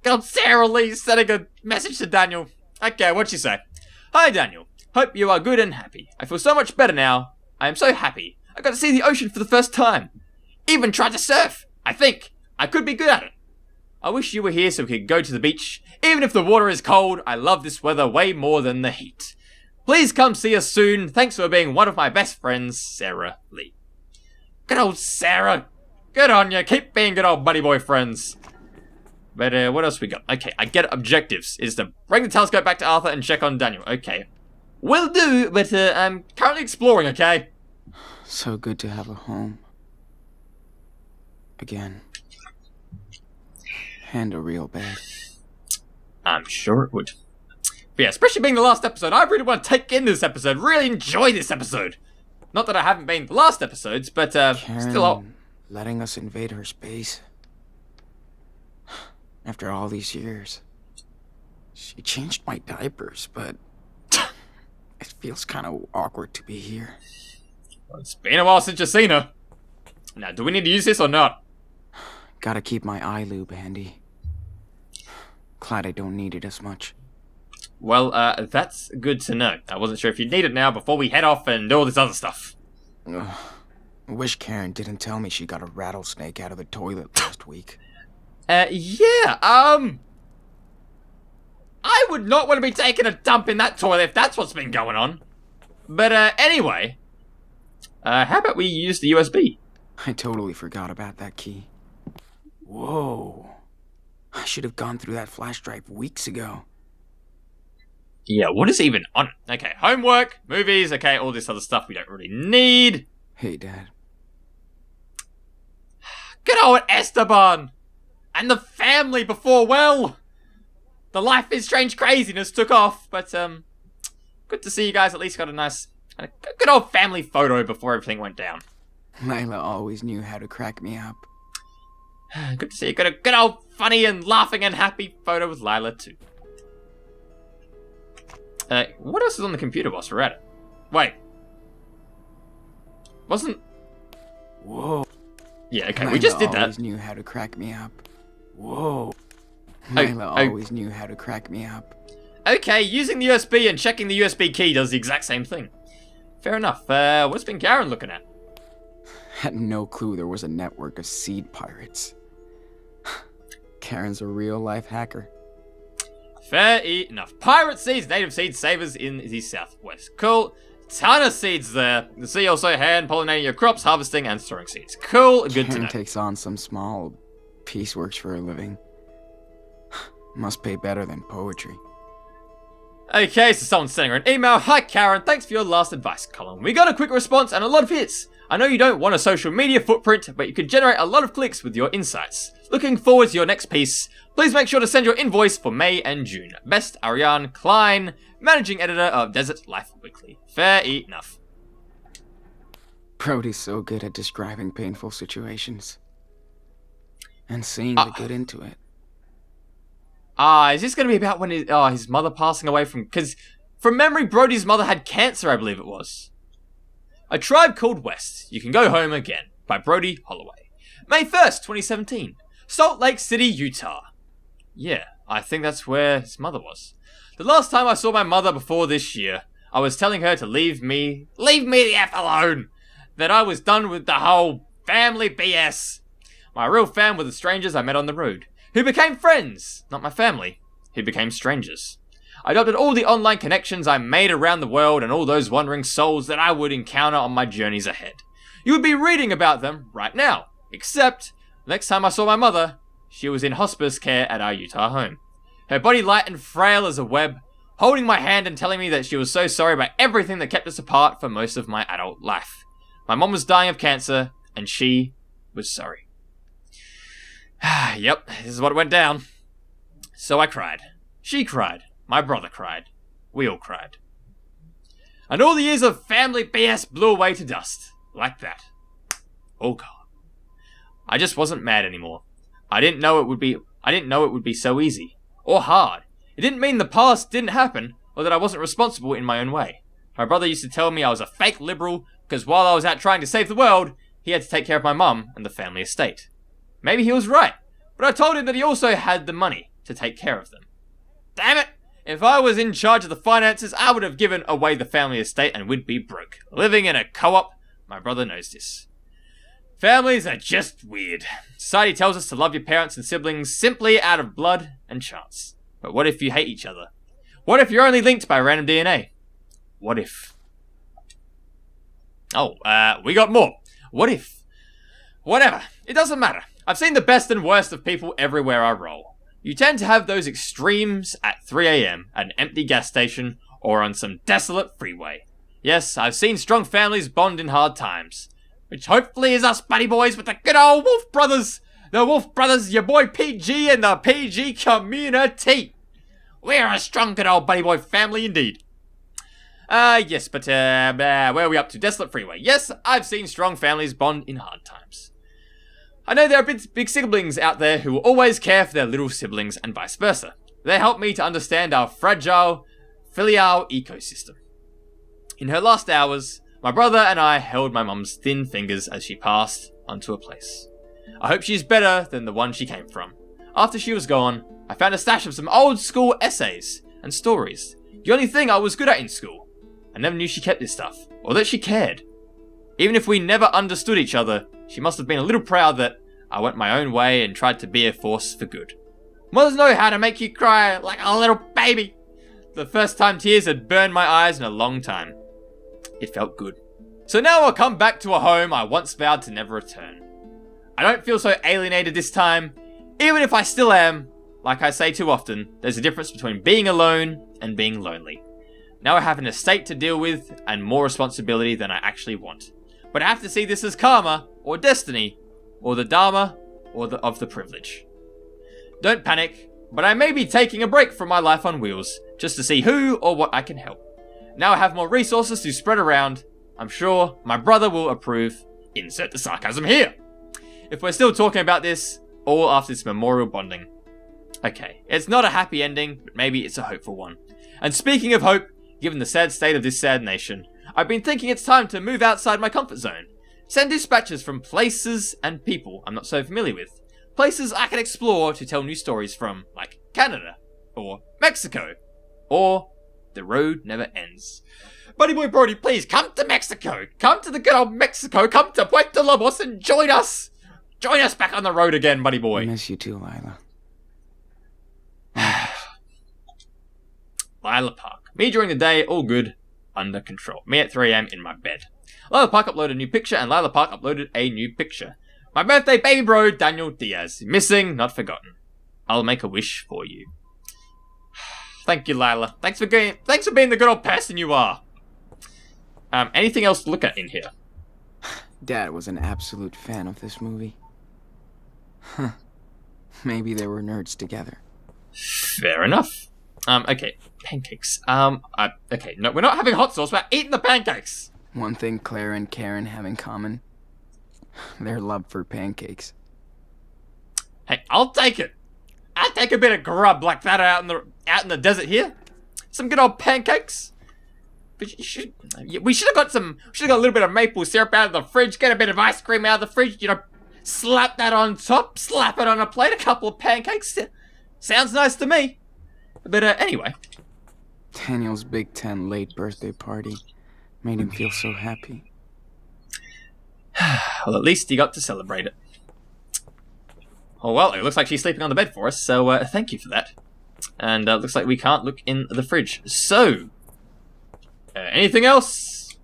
Good old Sarah Lee sending a message to Daniel. Okay, what'd she say? Hi, Daniel. Hope you are good and happy. I feel so much better now. I am so happy. I got to see the ocean for the first time. Even tried to surf. I think I could be good at it. I wish you were here so we could go to the beach. Even if the water is cold, I love this weather way more than the heat. Please come see us soon. Thanks for being one of my best friends, Sarah Lee. Good old Sarah. Good on you. Keep being good old buddy boy friends. But what else we got? Okay, I get objectives. Is to bring the telescope back to Arthur and check on Daniel. Okay. Will do, but I'm currently exploring, okay? So good to have a home. Again. And a real bed. I'm sure it would. But yeah, especially being the last episode, I really want to take in this episode, really enjoy this episode. Not that I haven't been the last episodes, but Karen still... letting us invade her space. After all these years. She changed my diapers, but... it feels kind of awkward to be here. Well, it's been a while since you've seen her. Now, do we need to use this or not? Gotta keep my eye lube handy. Glad I don't need it as much. Well, that's good to know. I wasn't sure if you'd need it now before we head off and do all this other stuff. I wish Karen didn't tell me she got a rattlesnake out of the toilet last week. Yeah, I would not want to be taking a dump in that toilet if that's what's been going on. But, anyway. How about we use the USB? I totally forgot about that key. Whoa. I should have gone through that flash drive weeks ago. Yeah, what is even on it? Okay, homework, movies, okay, all this other stuff we don't really need. Hey, Dad. Good old Esteban! And the family before, well... the Life is Strange craziness took off, but, good to see you guys at least got a nice, good old family photo before everything went down. Lila always knew how to crack me up. Good to see you got a good old funny and laughing and happy photo with Lila, too. What else is on the computer whilst we're at it? Wait. Wasn't... Whoa. Yeah, okay, we just did that. Lila always knew how to crack me up. Whoa. Lila always knew how to crack me up. Okay, using the USB and checking the USB key does the exact same thing. Fair enough. What's been Karen looking at? Had no clue there was a network of seed pirates. Karen's a real-life hacker. Fair enough. Pirate seeds, native seed savers in the southwest. Cool. Ton of seeds there. The sea also hand-pollinating your crops, harvesting and storing seeds. Cool, good to Karen know. takes on some small pieceworks for a living. Must pay better than poetry. Okay, so someone's sending her an email. Hi Karen, thanks for your last advice column. We got a quick response and a lot of hits. I know you don't want a social media footprint, but you could generate a lot of clicks with your insights. Looking forward to your next piece. Please make sure to send your invoice for May and June. Best, Ariane Klein, Managing Editor of Desert Life Weekly. Fair enough. Brody's so good at describing painful situations. And seeing the good into it. Is this going to be about when his mother passing away from... Because from memory, Brody's mother had cancer, I believe it was. A Tribe Called West. You Can Go Home Again. By Brody Holloway. May 1st, 2017. Salt Lake City, Utah. Yeah, I think that's where his mother was. The last time I saw my mother before this year, I was telling her to leave me the F alone. That I was done with the whole family BS. My real fam were the strangers I met on the road. Who became friends. Not my family. Who became strangers. I adopted all the online connections I made around the world and all those wandering souls that I would encounter on my journeys ahead. You would be reading about them right now. Except, the next time I saw my mother, she was in hospice care at our Utah home. Her body light and frail as a web, holding my hand and telling me that she was so sorry about everything that kept us apart for most of my adult life. My mom was dying of cancer, and she was sorry. Yep, this is what went down. So I cried. She cried. My brother cried. We all cried. And all the years of family BS blew away to dust. Like that. Oh God. I just wasn't mad anymore. I didn't know it would be so easy. Or hard. It didn't mean the past didn't happen, or that I wasn't responsible in my own way. My brother used to tell me I was a fake liberal, because while I was out trying to save the world, he had to take care of my mum and the family estate. Maybe he was right, but I told him that he also had the money to take care of them. Damn it! If I was in charge of the finances, I would have given away the family estate and we'd be broke. Living in a co-op, my brother knows this. Families are just weird. Society tells us to love your parents and siblings simply out of blood and chance. But what if you hate each other? What if you're only linked by random DNA? What if? We got more. What if? Whatever. It doesn't matter. I've seen the best and worst of people everywhere I roll. You tend to have those extremes at 3 AM at an empty gas station or on some desolate freeway. Yes, I've seen strong families bond in hard times. Which hopefully is us buddy boys with the good old Wolf Brothers. The Wolf Brothers, your boy PG and the PG community. We're a strong good old buddy boy family indeed. Yes, but where are we up to? Desolate freeway. Yes, I've seen strong families bond in hard times. I know there are big siblings out there who will always care for their little siblings and vice versa. They help me to understand our fragile filial ecosystem. In her last hours, my brother and I held my mum's thin fingers as she passed onto a place. I hope she's better than the one she came from. After she was gone, I found a stash of some old school essays and stories. The only thing I was good at in school. I never knew she kept this stuff, or that she cared. Even if we never understood each other, she must have been a little proud that I went my own way and tried to be a force for good. Mothers know how to make you cry like a little baby. The first time tears had burned my eyes in a long time. It felt good. So now I'll come back to a home I once vowed to never return. I don't feel so alienated this time, even if I still am. Like I say too often, there's a difference between being alone and being lonely. Now I have an estate to deal with and more responsibility than I actually want. But I have to see this as karma, or destiny, or the dharma, or of the privilege. Don't panic, but I may be taking a break from my life on wheels, just to see who or what I can help. Now I have more resources to spread around. I'm sure my brother will approve. Insert the sarcasm here. If we're still talking about this, all after this memorial bonding. Okay, it's not a happy ending, but maybe it's a hopeful one. And speaking of hope, given the sad state of this sad nation, I've been thinking it's time to move outside my comfort zone. Send dispatches from places and people I'm not so familiar with. Places I can explore to tell new stories from, like Canada, or Mexico, or the road never ends. Buddy boy Brody, please come to Mexico. Come to the good old Mexico. Come to Puerto Lobos and join us. Join us back on the road again, buddy boy. I miss you too, Lila. Lila Park. Me during the day, all good, under control. Me at 3 AM in my bed. Lila Park uploaded a new picture, and Lila Park uploaded a new picture. My birthday baby bro, Daniel Diaz. Missing, not forgotten. I'll make a wish for you. Thank you, Lila. Thanks for being the good old person you are. Anything else to look at in here? Dad was an absolute fan of this movie. Huh. Maybe they were nerds together. Fair enough. Okay, pancakes. Okay, no, we're not having hot sauce, we're eating the pancakes! One thing Claire and Karen have in common, their love for pancakes. Hey, I'll take it. I'll take a bit of grub like that out in the desert here. Some good old pancakes. But we should have got a little bit of maple syrup out of the fridge, get a bit of ice cream out of the fridge, you know, slap that on top, slap it on a plate, a couple of pancakes. Sounds nice to me. But anyway. Daniel's Big Ten late birthday party made him feel so happy. Well, at least he got to celebrate it. Oh well, it looks like she's sleeping on the bed for us, so thank you for that. And looks like we can't look in the fridge. So, anything else?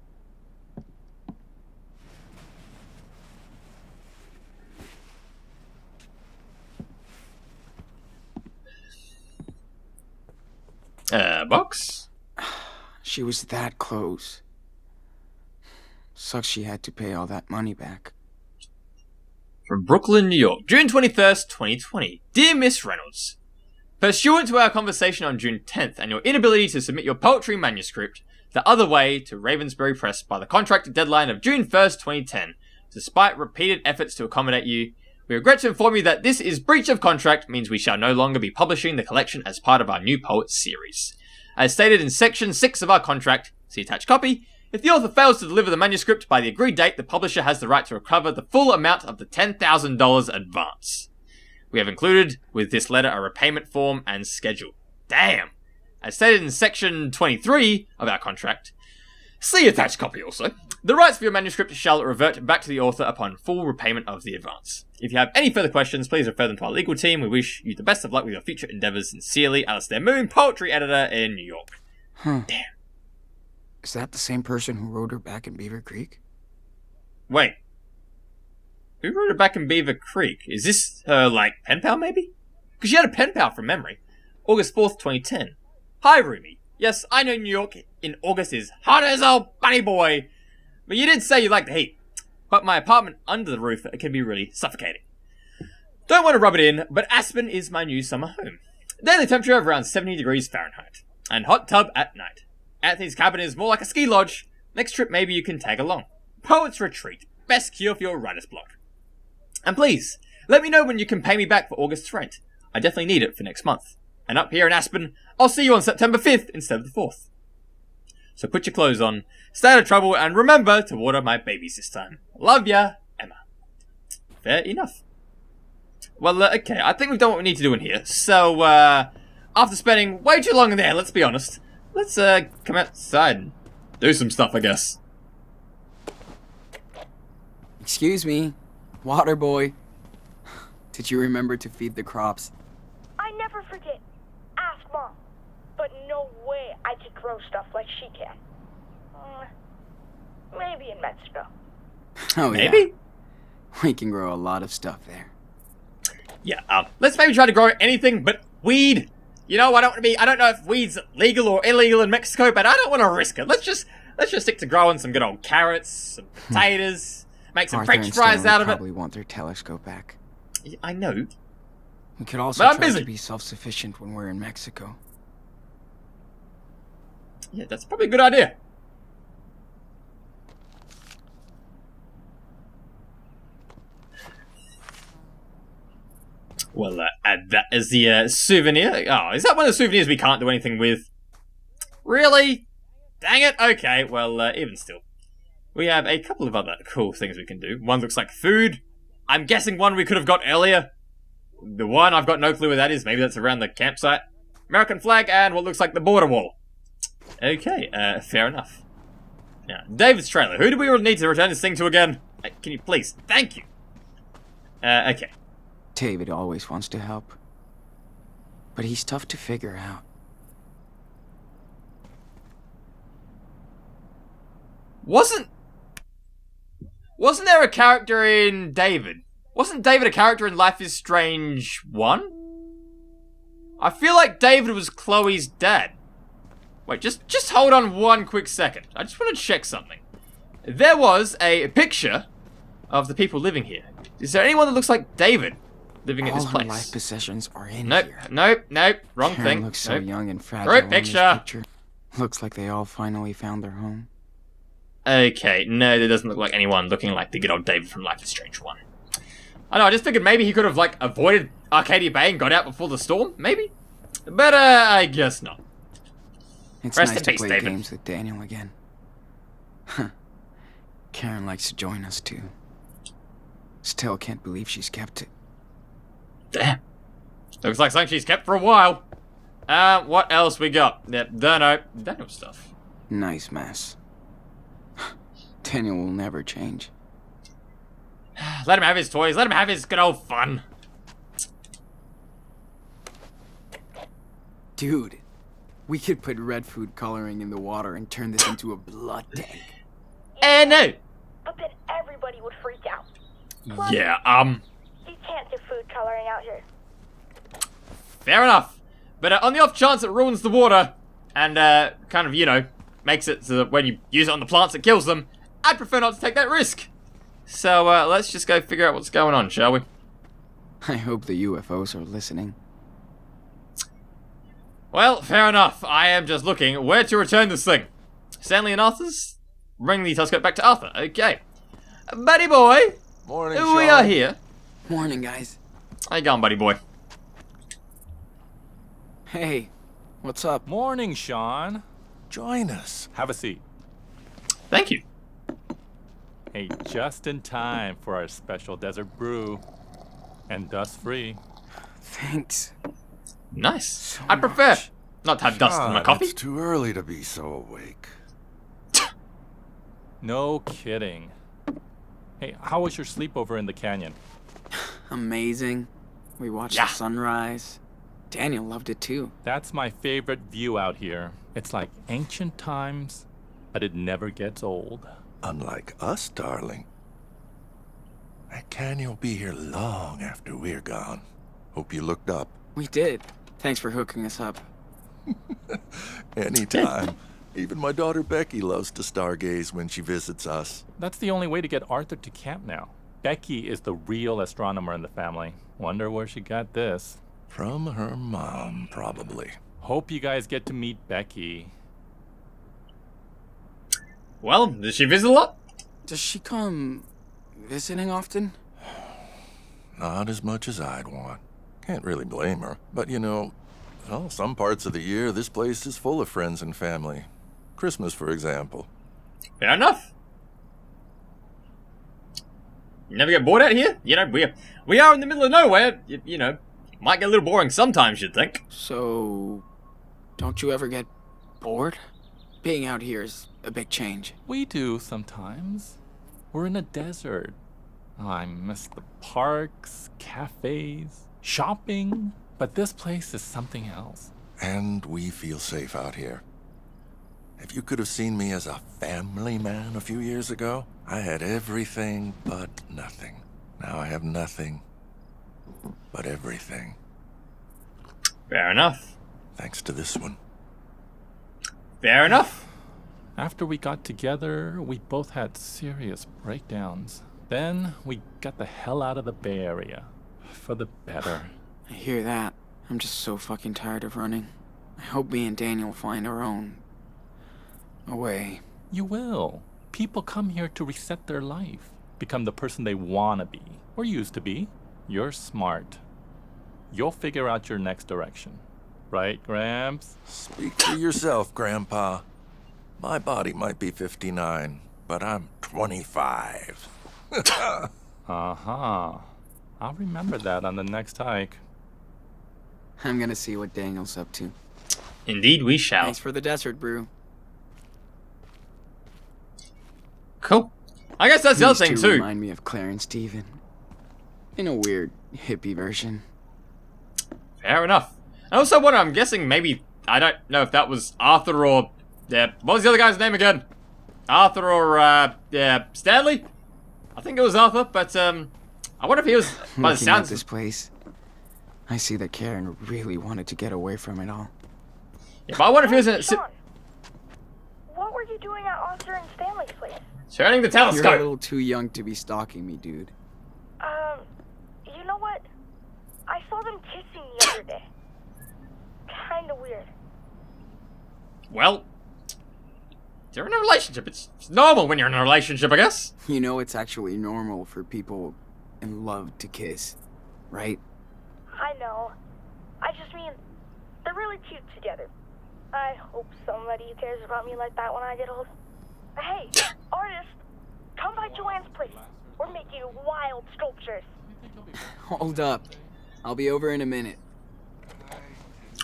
Box? She was that close. Sucks she had to pay all that money back. From Brooklyn, New York, June 21st, 2020. Dear Miss Reynolds, pursuant to our conversation on June 10th and your inability to submit your poetry manuscript the other way to Ravensbury Press by the contracted deadline of June 1st, 2010, despite repeated efforts to accommodate you, we regret to inform you that this is breach of contract means we shall no longer be publishing the collection as part of our New Poets series. As stated in Section 6 of our contract, see attached copy, if the author fails to deliver the manuscript by the agreed date, the publisher has the right to recover the full amount of the $10,000 advance. We have included with this letter a repayment form and schedule. Damn! As stated in Section 23 of our contract, see attached copy also, the rights for your manuscript shall revert back to the author upon full repayment of the advance. If you have any further questions, please refer them to our legal team. We wish you the best of luck with your future endeavours. Sincerely, Alistair Moon, poetry editor in New York. Huh. Damn. Is that the same person who rode her back in Beaver Creek? Wait. Who wrote her back in Beaver Creek? Is this her, pen pal, maybe? Because she had a pen pal from memory. August 4th, 2010. Hi, Rumi. Yes, I know New York in August is hot as old bunny boy. But you did say you like the heat. But my apartment under the roof can be really suffocating. Don't want to rub it in, but Aspen is my new summer home. Daily temperature of around 70 degrees Fahrenheit. And hot tub at night. Anthony's cabin is more like a ski lodge. Next trip maybe you can tag along. Poets Retreat. Best cure for your writer's block. And please, let me know when you can pay me back for August's rent. I definitely need it for next month. And up here in Aspen, I'll see you on September 5th instead of the 4th. So put your clothes on, stay out of trouble, and remember to water my babies this time. Love ya, Emma. Fair enough. Well, okay, I think we've done what we need to do in here. So, after spending way too long in there, let's be honest, let's come outside and do some stuff, I guess. Excuse me, water boy. Did you remember to feed the crops? I never forget. Ask Mom. But no way I can grow stuff like she can. Maybe in Mexico. Oh, Maybe? yeah. We can grow a lot of stuff there. Yeah, let's maybe try to grow anything but weed. You know, I don't know if weed's legal or illegal in Mexico, but I don't want to risk it. Let's just stick to growing some good old carrots, some potatoes, make some Arthur French and fries Stanley out of it. probably want their telescope back. I know. We could also But I'm try busy. to be self-sufficient when we're in Mexico. Yeah, that's probably a good idea. Well, add that as the souvenir. Oh, is that one of the souvenirs we can't do anything with? Really? Dang it. Okay, well, even still. We have a couple of other cool things we can do. One looks like food. I'm guessing one we could have got earlier. The one, I've got no clue where that is. Maybe that's around the campsite. American flag and what looks like the border wall. Okay, fair enough. Now, David's trailer. Who do we need to return this thing to again? Can you please? Thank you. Okay. David always wants to help. But he's tough to figure out. Wasn't there a character in David? Wasn't David a character in Life is Strange 1? I feel like David was Chloe's dad. Wait, just hold on one quick second. I just want to check something. There was a picture of the people living here. Is there anyone that looks like David living at this place? All her life possessions are in Nope, here. nope, wrong Karen thing. looks so Nope. young and fragile Right in picture. this picture. Looks like they all finally found their home. Okay, no, there doesn't look like anyone looking like the good old David from Life is Strange 1. I know, I just figured maybe he could have, like, avoided Arcadia Bay and got out before the storm, maybe? But, I guess not. It's Rest nice in to peace, play David. games with Daniel again. Karen likes to join us too. Still can't believe she's kept it. Damn. Looks like something she's kept for a while. What else we got? Yep, Daniel stuff. Nice mess. Daniel will never change. Let him have his toys, let him have his good old fun. Dude, we could put red food coloring in the water and turn this into a blood tank. No. But then everybody would freak out. Yeah, You can't do food coloring out here. fair enough. But on the off chance it ruins the water, and, kind of, you know, makes it so that when you use it on the plants it kills them, I'd prefer not to take that risk. So, let's just go figure out what's going on, shall we? I hope the UFOs are listening. Well, fair enough. I am just looking where to return this thing. Stanley and Arthur's? Bring the telescope back to Arthur. Okay. Buddy boy, Morning, we Sean. are here. Morning, guys. How you going, buddy boy? Hey, what's up? Morning, Sean. Join us. Have a seat. Thank you. Hey, just in time for our special desert brew. And dust-free. Thanks. Nice. So I prefer much. not to have dust in my God, coffee. It's too early to be so awake. No kidding. Hey, how was your sleepover in the canyon? Amazing. We watched Yeah. the sunrise. Daniel loved it too. That's my favorite view out here. It's like ancient times, but it never gets old. Unlike us, darling. That canyon will be here long after we're gone. Hope you looked up. We did. Thanks for hooking us up. Anytime. Even my daughter Becky loves to stargaze when she visits us. That's the only way to get Arthur to camp now. Becky is the real astronomer in the family. Wonder where she got this. From her mom, probably. Hope you guys get to meet Becky. Well, does she visit a lot? Does she come visiting often? Not as much as I'd want. Can't really blame her. But you know, well, some parts of the year, this place is full of friends and family. Christmas, for example. Fair enough. You never get bored out here? You know, we are in the middle of nowhere. You know, might get a little boring sometimes, you'd think. So, don't you ever get bored? Being out here is a big change. We do sometimes. We're in a desert. I miss the parks, cafes, shopping. But this place is something else. And we feel safe out here. If you could have seen me as a family man a few years ago, I had everything but nothing. Now I have nothing but everything. Fair enough. Thanks to this one. Fair enough. After we got together, we both had serious breakdowns. Then we got the hell out of the Bay Area. For the better. I hear that. I'm just so fucking tired of running. I hope me and Daniel find our own way. You will. People come here to reset their life. Become the person they wanna be. Or used to be. You're smart. You'll figure out your next direction. Right, Gramps? Speak for yourself, Grandpa. My body might be 59, but I'm 25. Uh-huh. I'll remember that on the next hike. I'm gonna see what Daniel's up to. Indeed we shall. Thanks for the desert brew. Cool. I guess that's the other thing These two too. remind me of Claire and Steven. In a weird, hippie version. Fair enough. I also wonder, I'm guessing maybe, I don't know if that was Arthur or, what was the other guy's name again? Arthur or, Stanley? I think it was Arthur, but, I wonder if he was, by the Looking at sounds, this place, I see that Karen really wanted to get away from it all. Yeah, but I wonder if he was in Sean, what were you doing at Arthur and Stanley's place? turning the You're a telescope. little too young to be stalking me, dude. You know what? I saw them kissing the other day. Kinda weird. Well, they're in a relationship. It's normal when you're in a relationship, I guess. You know it's actually normal for people in love to kiss, right? I know. I just mean, they're really cute together. I hope somebody cares about me like that when I get old. Hey, artist, come by Joanne's place. We're making wild sculptures. Hold up. I'll be over in a minute.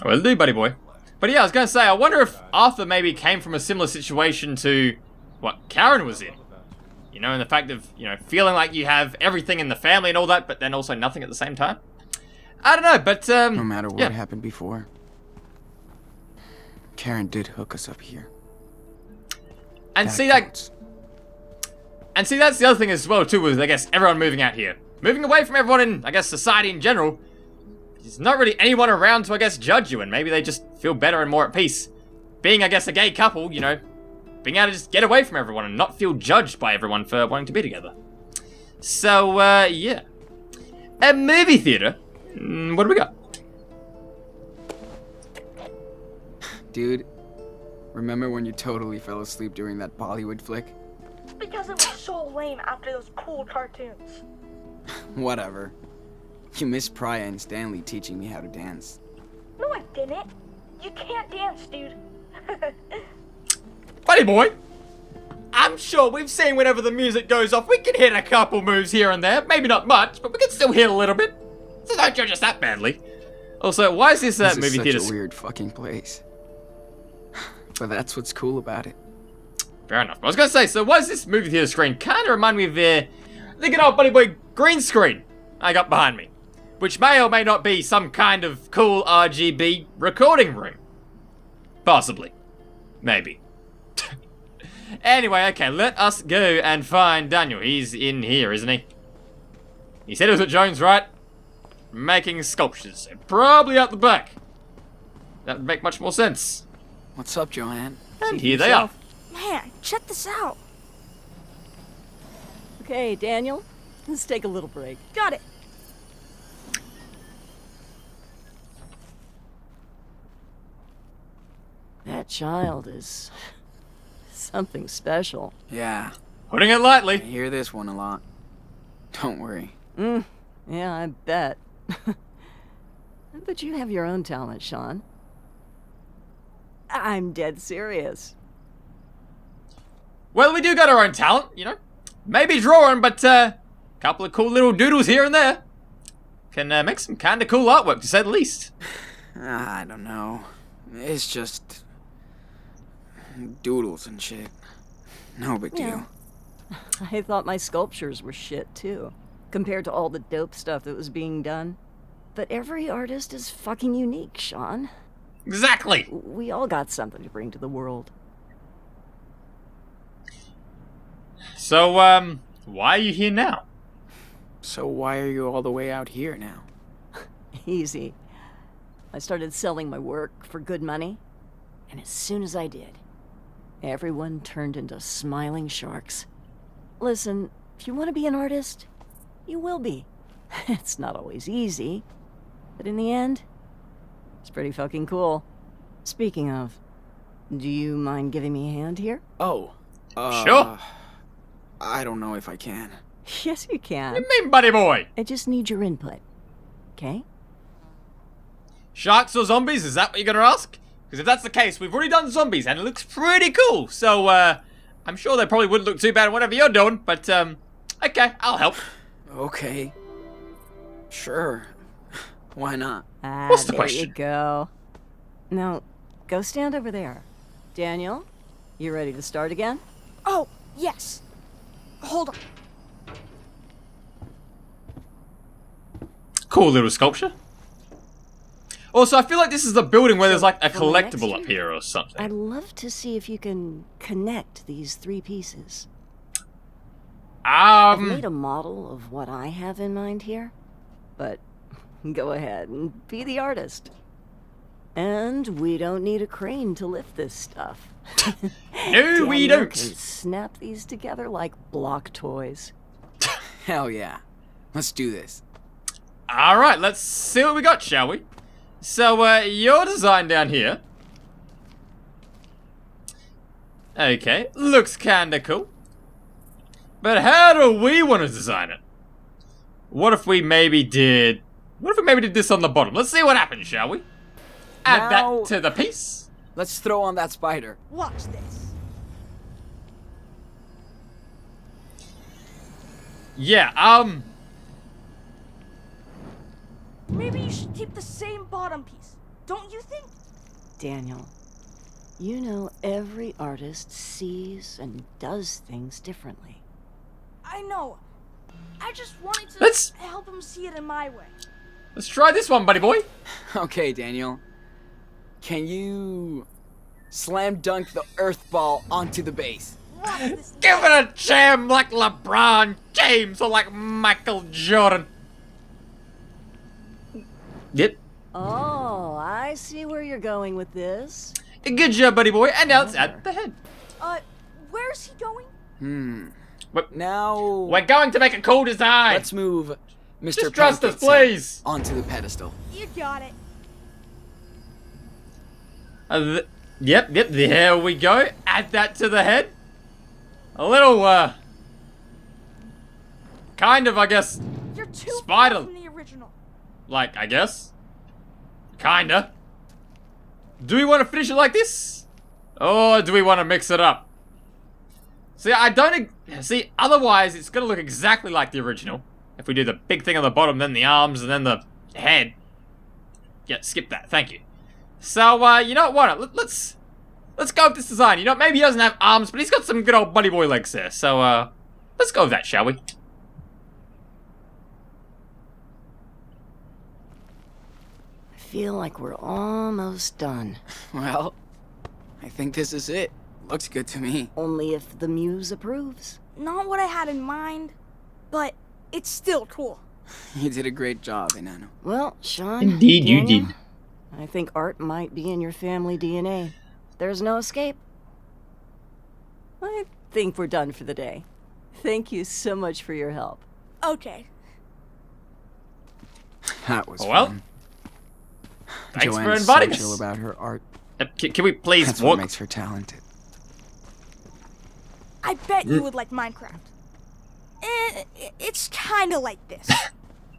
Well, do, buddy boy. But yeah, I was going to say, I wonder if Arthur maybe came from a similar situation to what Karen was in. You know, and the fact of, you know, feeling like you have everything in the family and all that, but then also nothing at the same time. I don't know, but, No matter what yeah. happened before, Karen did hook us up here. And That see, that... counts. And see, that's the other thing as well, too, with, I guess, everyone moving out here. Moving away from everyone in, I guess, society in general. There's not really anyone around to, I guess, judge you, and maybe they just feel better and more at peace. Being, I guess, a gay couple, you know, being able to just get away from everyone and not feel judged by everyone for wanting to be together. So, yeah. A movie theater? What do we got? Dude, remember when you totally fell asleep during that Bollywood flick? Because it was so lame after those cool cartoons. Whatever. You missed Priya and Stanley teaching me how to dance. No, I didn't. You can't dance, dude. Buddy boy, I'm sure we've seen whenever the music goes off, we can hit a couple moves here and there. Maybe not much, but we can still hit a little bit. So don't judge us that badly. Also, why is this, This movie is theater... such a weird fucking place. But that's what's cool about it. Fair enough. I was going to say, so why is this movie theater screen kind of remind me of the good old buddy boy green screen I got behind me, which may or may not be some kind of cool RGB recording room. Possibly. Maybe. Anyway, okay, let us go and find Daniel. He's in here, isn't he? He said he was at Jones, right? Making sculptures. Probably out the back. That would make much more sense. What's up, Joanne? And here they are. Man, check this out. Okay, Daniel, let's take a little break. Got it. That child is something special. Yeah, Putting it I lightly. hear this one a lot. Don't worry. Yeah, I bet. But you have your own talent, Sean. I'm dead serious. Well, we do got our own talent, you know. Maybe drawing, but a couple of cool little doodles here and there. Can make some kind of cool artwork, to say the least. I don't know. It's just doodles and shit. No big deal. Yeah. I thought my sculptures were shit, too, compared to all the dope stuff that was being done. But every artist is fucking unique, Sean. Exactly. We all got something to bring to the world. So, why are you here now? So why are you all the way out here now? Easy. I started selling my work for good money, and as soon as I did, everyone turned into smiling sharks. Listen, if you want to be an artist, you will be. It's not always easy, but in the end, it's pretty fucking cool. Speaking of, do you mind giving me a hand here? Oh, Sure. I don't know if I can. Yes, you What can. do you mean, buddy boy? I just need your input, okay? Sharks or zombies? Is that what you're gonna ask? Because if that's the case, we've already done zombies, and it looks pretty cool. So, I'm sure they probably wouldn't look too bad in whatever you're doing, but, okay, I'll help. Okay. Sure. Why not? What's the there question? you go. Now, go stand over there. Daniel, you ready to start again? Oh, yes. Hold on. Cool little sculpture. Also, I feel like this is the building where there's like a for my next collectible up year, here or something. I'd love to see if you can connect these three pieces. I've made a model of what I have in mind here, but Go ahead and be the artist. And we don't need a crane to lift this stuff. No, we Daniel don't. can snap these together like block toys. Hell yeah. Let's do this. Alright, let's see what we got, shall we? So, your design down here. Okay, looks kinda cool. But how do we want to design it? What if we maybe did this on the bottom? Let's see what happens, shall we? Add Now- that to the piece. Let's throw on that spider. Watch this. Yeah, Maybe you should keep the same bottom piece. Don't you think? Daniel, you know every artist sees and does things differently. I know. I just wanted to Let's- help him see it in my way. let's try this one, buddy boy. Okay, Daniel. Can you slam dunk the earth ball onto the base? Watch this. Give it a jam like LeBron James or like Michael Jordan. Yep. Oh, I see where you're going with this. Good job, buddy boy. And now let's add the head. Where's he going? Now, We're going to make a cool design. let's move Mr. Just trust us, Pancake's head please. onto the pedestal. You got it. Yep, there we go. Add that to the head. A little, kind of, I guess, You're too Spider. far from the original. like, I guess. Kinda. Do we want to finish it like this? Or do we want to mix it up? See, see, otherwise it's gonna look exactly like the original. If we do the big thing on the bottom, then the arms, and then the head. Yeah, skip that, thank you. So, you know what, let's go with this design. You know, maybe he doesn't have arms, but he's got some good old buddy boy legs there. So, let's go with that, shall we? I feel like we're almost done. Well, I think this is it. Looks good to me. Only if the muse approves. Not what I had in mind, but it's still cool. You did a great job, Enano. Well, Sean. Indeed, you Daniel, did. I think art might be in your family DNA. There's no escape. I think we're done for the day. Thank you so much for your help. Okay. That was Well, fun. thanks for Joanne's inviting so chill us. about her art. Can we please That's what walk? makes her talented. I bet you would like Minecraft. It's kind of like this.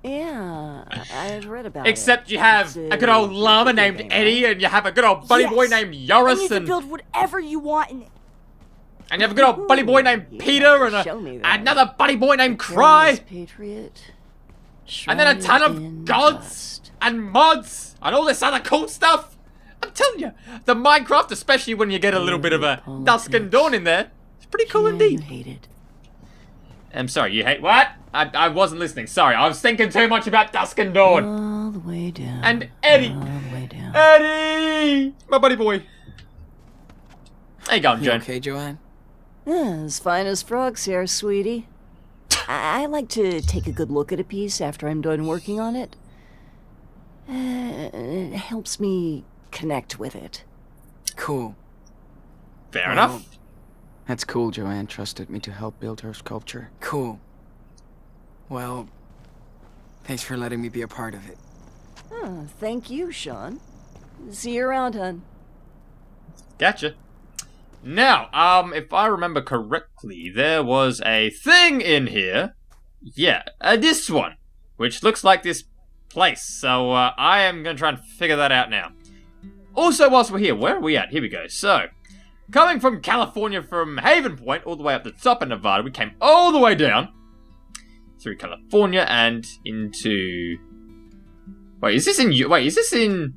Yeah, I've read about Except it. you have It's a good old llama video named game, Eddie, and you have a good old buddy boy Yes. named And Yoris, you can and build whatever you want in it. you have a good old buddy boy named You Peter, have to and show me that. another buddy boy named Cry. Cry, Patriot, and then a ton shrouded of in gods, dust. and mods, and all this other cool stuff. I'm telling you, the Minecraft, especially when you get a little bit of a dusk and dawn in there, it's pretty cool Yeah, you indeed. hate it. I'm sorry, you hate what? I wasn't listening, sorry, I was thinking too much about dusk and dawn. All the way down. And Eddie! All the way down. Eddie! My buddy boy. How you going, You Joan? okay, Joanne? Yeah, as fine as frogs here, sweetie. I like to take a good look at a piece after I'm done working on it. It helps me connect with it. Cool. Fair Well, enough. That's cool, Joanne trusted me to help build her sculpture. Cool. Well, thanks for letting me be a part of it. Oh, thank you, Sean. See you around, hon. Gotcha. Now, if I remember correctly, there was a thing in here. Yeah, this one, which looks like this place. So, I am gonna try and figure that out now. Also, whilst we're here, where are we at? Here we go. So, coming from California, from Haven Point, all the way up the top of Nevada, we came all the way down through California and into... Wait, is this in...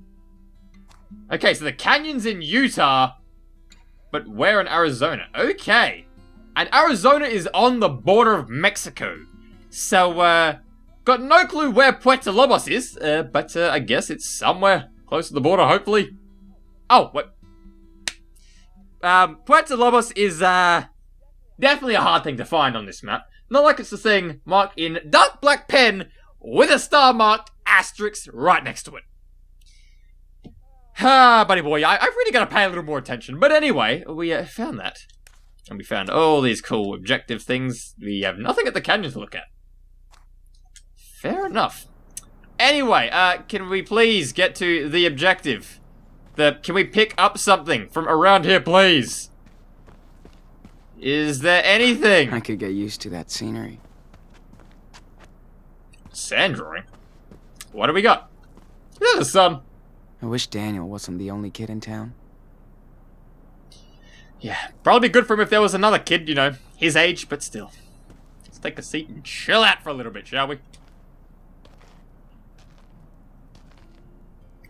Okay, so the canyon's in Utah, but we're in Arizona. Okay. And Arizona is on the border of Mexico. So, got no clue where Puerto Lobos is, but I guess it's somewhere close to the border, hopefully. Oh, what? Puerto Lobos is, definitely a hard thing to find on this map. Not like it's the thing marked in dark black pen with a star marked asterisk right next to it. Ah, buddy boy, I've really got to pay a little more attention. But anyway, we found that. And we found all these cool objective things. We have nothing at the canyon to look at. Fair enough. Anyway, can we please get to the objective? Can we pick up something from around here, please? Is there anything? I could get used to that scenery. Sand drawing? What do we got? There's the sun. I wish Daniel wasn't the only kid in town. Yeah, probably be good for him if there was another kid, you know, his age, but still. Let's take a seat and chill out for a little bit, shall we?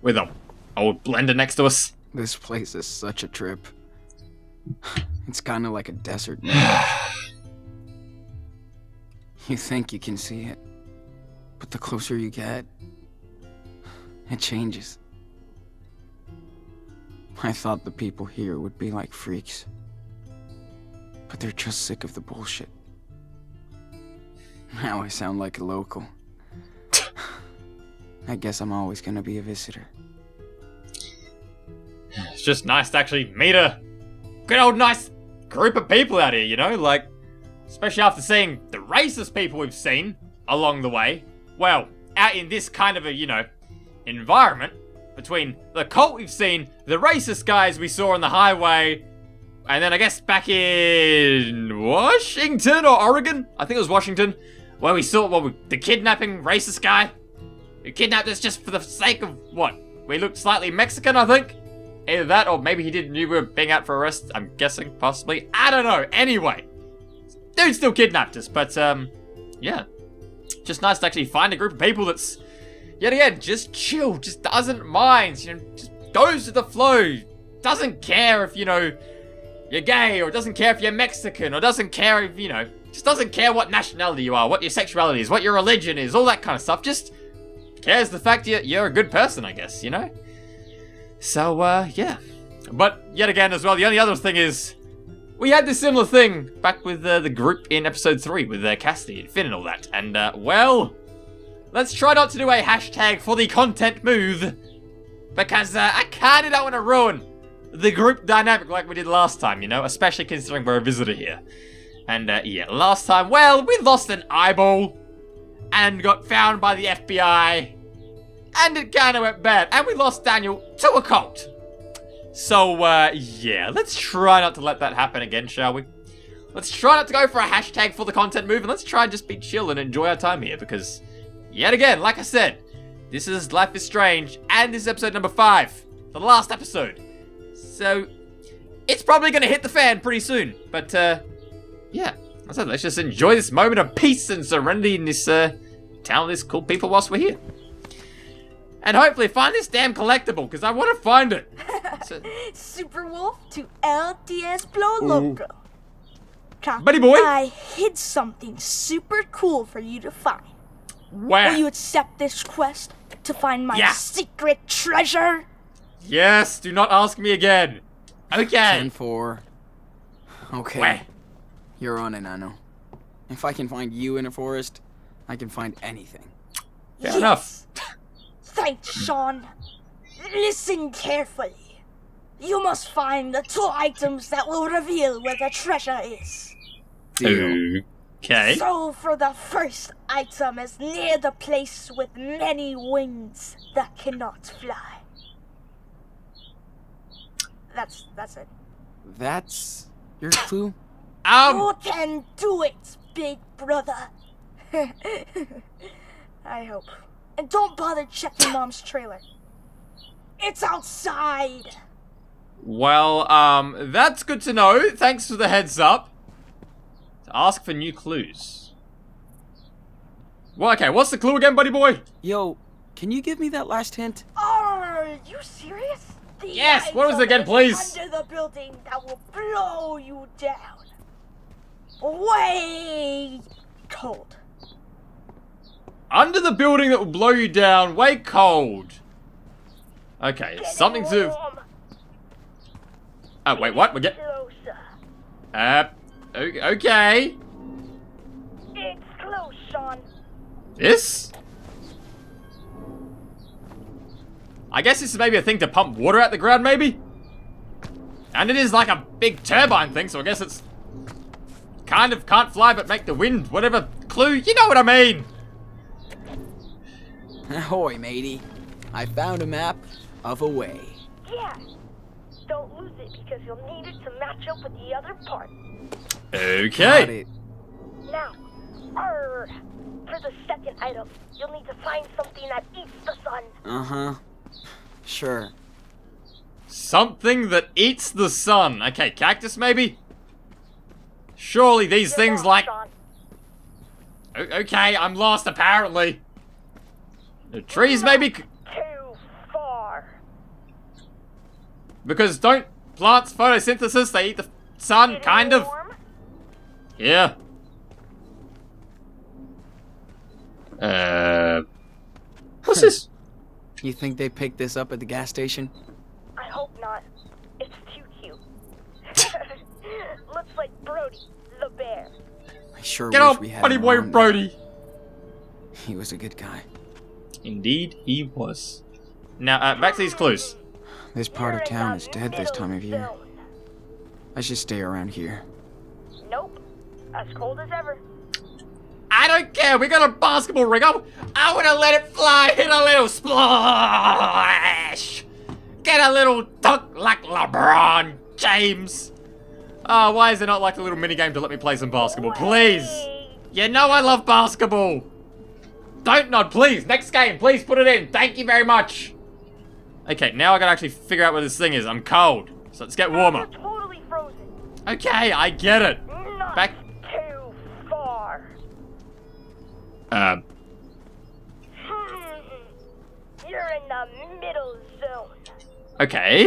With a old blender next to us. This place is such a trip. It's kind of like a desert. You think you can see it, but the closer you get, it changes. I thought the people here would be like freaks, but they're just sick of the bullshit. Now I sound like a local. I guess I'm always gonna be a visitor. It's just nice to actually meet a good old nice group of people out here, you know? Like, especially after seeing the racist people we've seen along the way. Well, out in this kind of a, you know, environment. Between the cult we've seen, the racist guys we saw on the highway, and then I guess back in Washington or Oregon? I think it was Washington. Where we saw, the kidnapping racist guy. Who kidnapped us just for the sake of what? We looked slightly Mexican, I think? Either that, or maybe he didn't knew we were being out for arrest. I'm guessing, possibly. I don't know. Anyway. Dude still kidnapped us, but, yeah. Just nice to actually find a group of people that's, yet again, just chill, just doesn't mind, you know, just goes with the flow. Doesn't care if, you know, you're gay, or doesn't care if you're Mexican, or doesn't care if, you know, just doesn't care what nationality you are, what your sexuality is, what your religion is, all that kind of stuff. Just cares the fact you're a good person, I guess, you know? So, yeah. But, yet again, as well, the only other thing is, we had this similar thing back with the group in episode 3 with Cassidy and Finn and all that. And, well, let's try not to do a hashtag for the content move, because I kinda don't want to ruin the group dynamic like we did last time, you know? Especially considering we're a visitor here. And, yeah, last time, well, we lost an eyeball, and got found by the FBI, and it kinda went bad, and we lost Daniel to a cult. So, yeah, let's try not to let that happen again, shall we? Let's try not to go for a hashtag for the content move, and let's try and just be chill and enjoy our time here, because, yet again, like I said, this is Life is Strange, and this is episode number 5, the last episode. So, it's probably gonna hit the fan pretty soon, but, yeah, I said, let's just enjoy this moment of peace and serenity in this, town with these cool people whilst we're here. And hopefully find this damn collectible, because I want to find it. So, Super Wolf to El Diaz Blow Loco. Come, buddy boy. I hid something super cool for you to find. Where? Will you accept this quest to find my Yeah. secret treasure? Yes, do not ask me again. Okay. 10-4. Okay. Where? You're on it, Nano. If I can find you in a forest, I can find anything. Fair enough. Thanks, Sean. Listen carefully. You must find the 2 items that will reveal where the treasure is. Deal. Okay. So, for the first item is near the place with many wings that cannot fly. That's it. That's your clue? You can do it, big brother. I hope. And don't bother checking Mom's trailer. It's outside. Well, that's good to know. Thanks for the heads up. To ask for new clues. Well, okay, what's the clue again, buddy boy? Yo, can you give me that last hint? Are you serious? The Yes, what was it again, item please? is under the building that will blow you down. Way cold. Under the building that will blow you down, way cold. Okay, Getting something to... warm. Oh, wait, what? We get... Closer. Okay. It's close, Sean. This? I guess this is maybe a thing to pump water out the ground, maybe? And it is like a big turbine thing, so I guess it's kind of can't fly but make the wind, whatever. Clue, you know what I mean. Ahoy, matey. I found a map of a way. Yeah. Don't lose it because you'll need it to match up with the other part. Got Okay. it. Now, for the second item, you'll need to find something that eats the sun. Uh-huh. Sure. Something that eats the sun. Okay, cactus maybe? Surely these You're things lost, like... Sean. Okay, I'm lost apparently. The trees maybe? Too far. Because don't plants photosynthesis, they eat the sun, Getting kind of. warm? Yeah. What's this? You think they picked this up at the gas station? I hope not. It's too cute. Looks like Brody, the bear. I sure Get wish off, we had buddy him boy around. Brody. He was a good guy. Indeed, he was. Now, back to these clues. This part You're of in town the is dead this time of year. middle zone. I should stay around here. Nope. As cold as ever. I don't care, we got a basketball ring. I want to let it fly, hit a little splash. Get a little dunk like LeBron James. Oh, why is there not like a little mini game to let me play some basketball? Please. You know I love basketball. Don't nod, please. Next game, please put it in. Thank you very much. Okay, now I gotta actually figure out where this thing is. I'm cold, so let's get warmer. You're totally frozen. Okay, I get it. Not Back. too far. You're in the middle zone. Okay.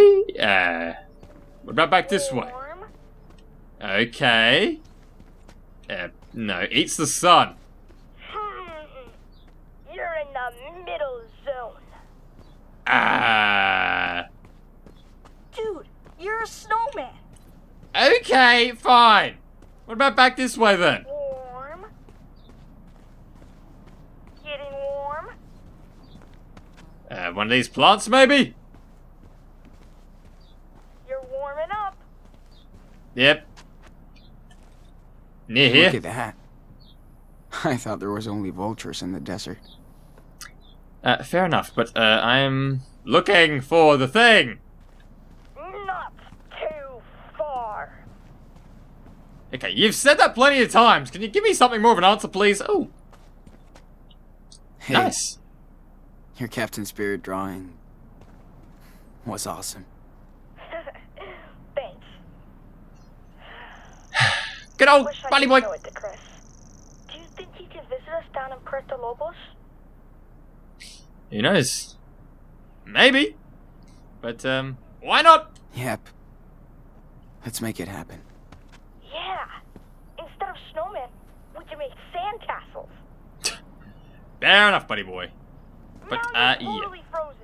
What about back this way? Warm. Okay. No, eats the sun. You're in the middle zone. Dude, you're a snowman. Okay, fine. What about back this way then? Warm. Getting warm. One of these plants maybe? You're warming up. Yep. Near Look here. at that. I thought there was only vultures in the desert. Fair enough, but I'm looking for the thing. Not too far. Okay, you've said that plenty of times. Can you give me something more of an answer, please? Oh, Hey, nice. your Captain Spirit drawing was awesome. Thanks. Good old Wish I buddy could boy. show it to Chris. Do you think he can visit us down in Puerto Lobos? Who knows? Maybe. But, why not? Yep. Let's make it happen. Yeah. Instead of snowmen, we can make sandcastles. Fair enough, buddy boy. But, now you're totally frozen.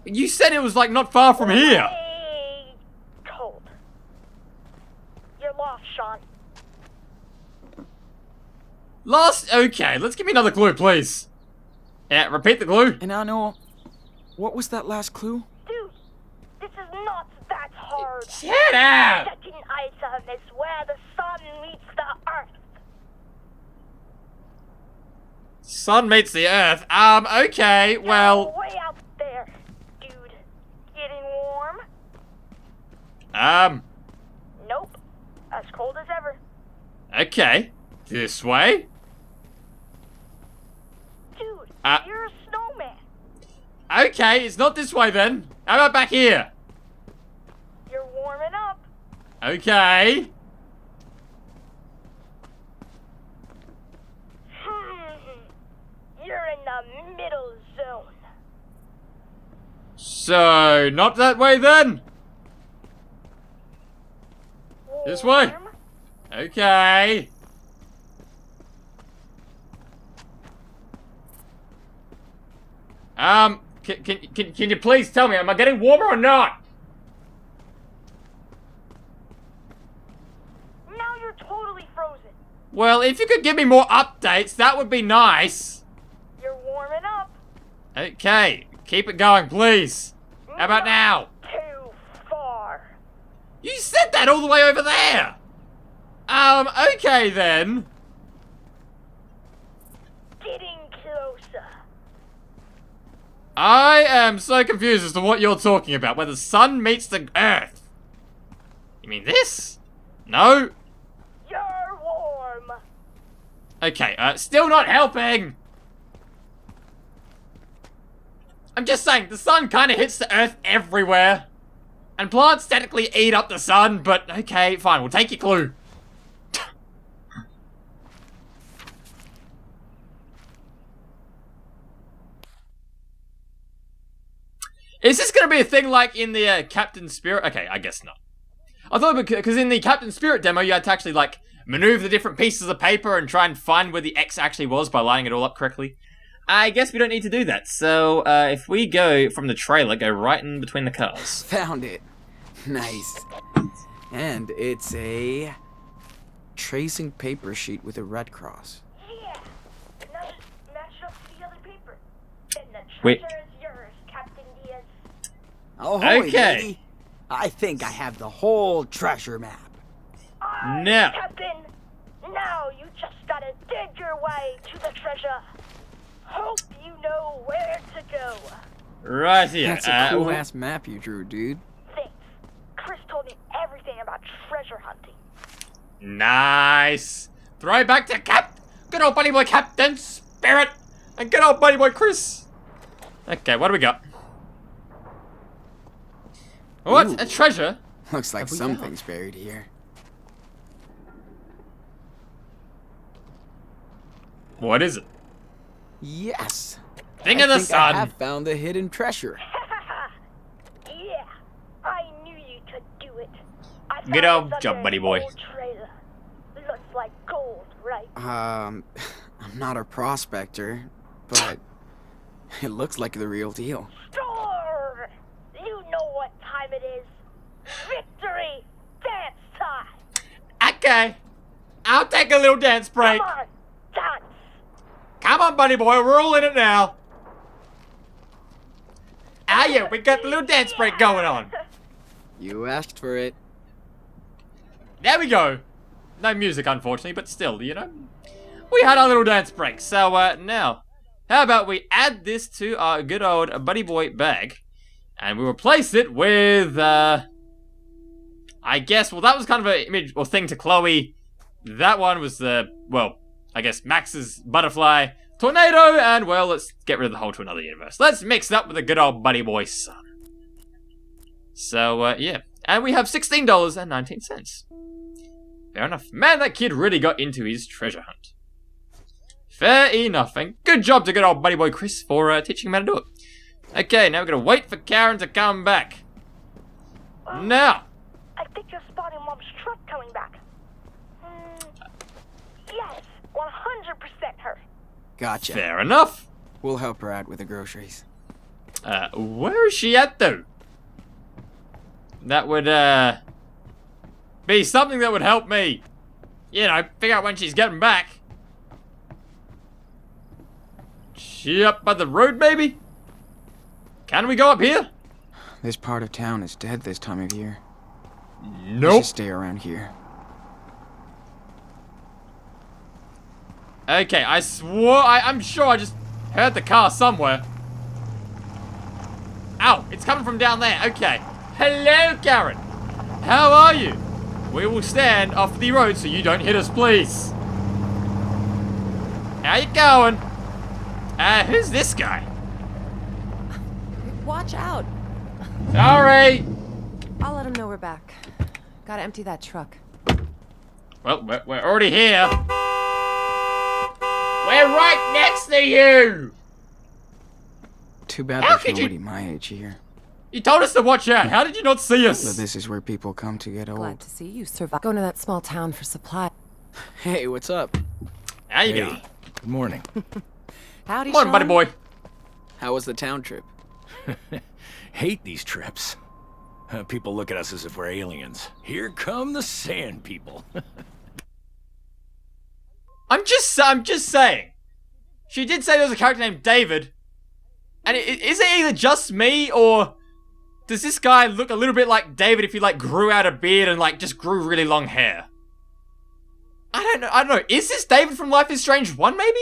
You said it was, like, not far from here. Way cold. You're lost, Sean. Last... Okay, let's give me another clue, please. Yeah, repeat the clue. And I know... What was that last clue? Dude, this is not that hard. Shut up! Second item is where the sun meets the earth. Sun meets the earth. Okay, well... Way out there, dude. Getting warm? Nope. As cold as ever. Okay. This way? Dude, Uh. you're a snowman. Okay, it's not this way then. How about back here? You're warming up. Okay. You're in the middle zone. So, not that way then? This way. Warm? Okay. Can you please tell me, am I getting warmer or not? Now you're totally frozen. Well, if you could give me more updates, that would be nice. You're warming up. Okay, keep it going, please. How about now? Too far. You said that all the way over there. Okay then. Getting closer. I am so confused as to what you're talking about. Where the sun meets the earth. You mean this? No. You're warm. Okay, still not helping. I'm just saying, the sun kind of hits the earth everywhere. And plants technically eat up the sun, but okay, fine, we'll take your clue. Is this going to be a thing like in the Captain Spirit? Okay, I guess not. I thought, because in the Captain Spirit demo, you had to actually, like, maneuver the different pieces of paper and try and find where the X actually was by lining it all up correctly. I guess we don't need to do that. So, if we go from the trailer, go right in between the cars. Found it. Nice. And it's a tracing paper sheet with a red cross. Yeah. Now just match up to the other paper. Then the Wait. treasure is yours, Captain Diaz. Oh, holy Okay. lady. I think I have the whole treasure map. Aye, Now. Captain. Now you just gotta dig your way to the treasure. Hope you know where to go. Right here. That's a cool-ass map you drew, dude. Thanks. Chris told me everything about treasure hunting. Nice. Throw it back to good old buddy boy Captain Spirit. And good old buddy boy Chris. Okay, what do we got? What? Ooh. A treasure? Looks like something's buried here. What is it? Yes. Thing I of the think sun. I have found the hidden treasure. Yeah, I knew you could do it. I Good found old this job, under buddy an boy. old trailer. Looks like gold, right? I'm not a prospector, but it looks like the real deal. Sure! You know what time it is. Victory dance time! Okay. I'll take a little dance break. Come on, dance! Come on, buddy boy. We're all in it now. Ah, yeah. We got the little dance break going on. You asked for it. There we go. No music, unfortunately, but still, you know. We had our little dance break. So, now, how about we add this to our good old buddy boy bag. And we replace it with, I guess, well, that was kind of an image or thing to Chloe. That one was well, I guess Max's butterfly tornado. And, well, let's get rid of the whole to another universe. Let's mix it up with a good old buddy boy sun. So, yeah. And we have $16.19. Fair enough. Man, that kid really got into his treasure hunt. Fair enough. And good job to good old buddy boy Chris for teaching him how to do it. Okay, now we're going to wait for Karen to come back. Now. I think you're spotting Mom's truck coming back. Yes, 100% her. Gotcha. Fair enough. We'll help her out with the groceries. Where is she at, though? That would, be something that would help me, you know, figure out when she's getting back. She up by the road, maybe? Can we go up here? This part of town is dead this time of year. We Nope. should stay around here. Okay, I swore, I'm sure I just heard the car somewhere. Ow, it's coming from down there. Okay. Hello, Karen. How are you? We will stand off the road so you don't hit us, please. How you going? Who's this guy? Watch out. Sorry. I'll let him know we're back. Gotta empty that truck. Well, we're already here. We're right next to you. Too bad How there's could you- nobody my age here. You told us to watch out. How did you not see But us? this is where people come to get Glad old. to see you survive. Going to that small town for supply. Hey, what's up? How you going? Good morning. Howdy, Come on, Sean. buddy boy. How was the town trip? Hate these trips. People look at us as if we're aliens. Here come the sand people. I'm just saying. She did say there was a character named David. And is it either just me, or does this guy look a little bit like David if he, like, grew out a beard and, like, just grew really long hair? I don't know. Is this David from Life is Strange 1, maybe?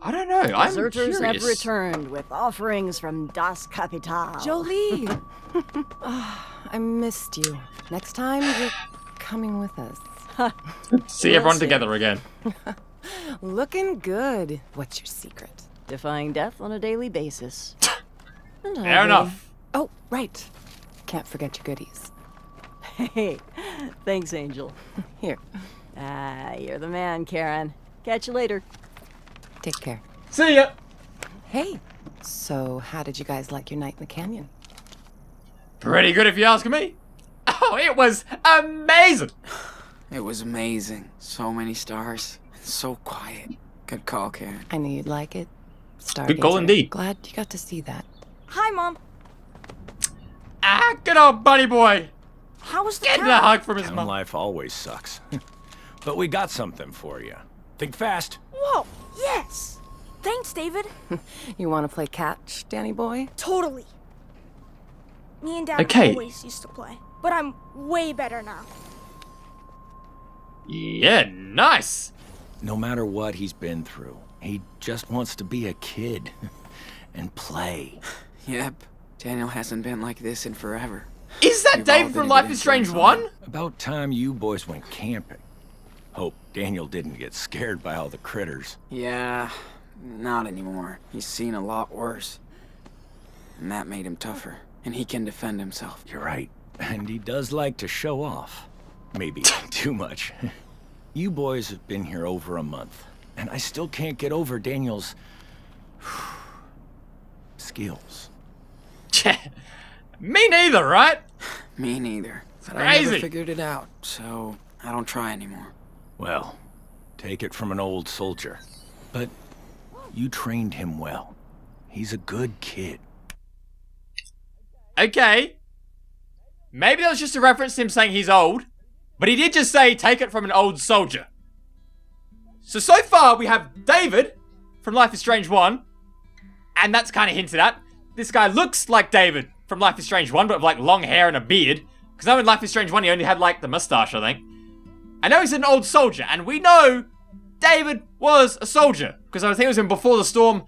I don't know. I'm Deserters curious. have returned with offerings from Das Kapital. Jolie! I missed you. Next time, you're coming with us. See everyone together again. Looking good. What's your secret? Defying death on a daily basis. And Fair enough. Oh, right. Can't forget your goodies. Hey, thanks, Angel. Here, Ah, you're the man, Karen. Catch you later. take care. See ya. Hey, so how did you guys like your night in the canyon? Pretty good if you ask me. Oh, it was amazing. It was amazing. So many stars. So quiet. Good call, Karen. I knew you'd like it. Stargazer. Good call indeed. Glad you got to see that. Hi, Mom. Ah, good old buddy boy. How was the Getting a town? hug from his Town mom. life always sucks. But we got something for you. Think fast. Whoa, yes. Thanks, David. You want to play catch, Danny boy? Totally. Me and Dad Okay. always used to play, but I'm way better now. Yeah, nice. No matter what he's been through, he just wants to be a kid and play. Yep. Daniel hasn't been like this in forever. Is that We've all David been from a Life good is Strange influence on 1? About time you boys went camping. Hope Daniel didn't get scared by all the critters. Yeah, not anymore. He's seen a lot worse. And that made him tougher. And he can defend himself. You're right. And he does like to show off. Maybe too much. You boys have been here over a month, and I still can't get over Daniel's skills. Me neither, right? Me neither. But I Crazy. never figured it out, so I don't try anymore. Well, take it from an old soldier. But you trained him well. He's a good kid. Okay. Maybe that was just a reference to him saying he's old. But he did just say, take it from an old soldier. So far, we have David from Life is Strange 1. And that's kind of hinted at. This guy looks like David from Life is Strange 1, but with, like, long hair and a beard. Because now in Life is Strange 1, he only had, like, the mustache, I think. I know he's an old soldier, and we know David was a soldier. Because I think it was in Before the Storm.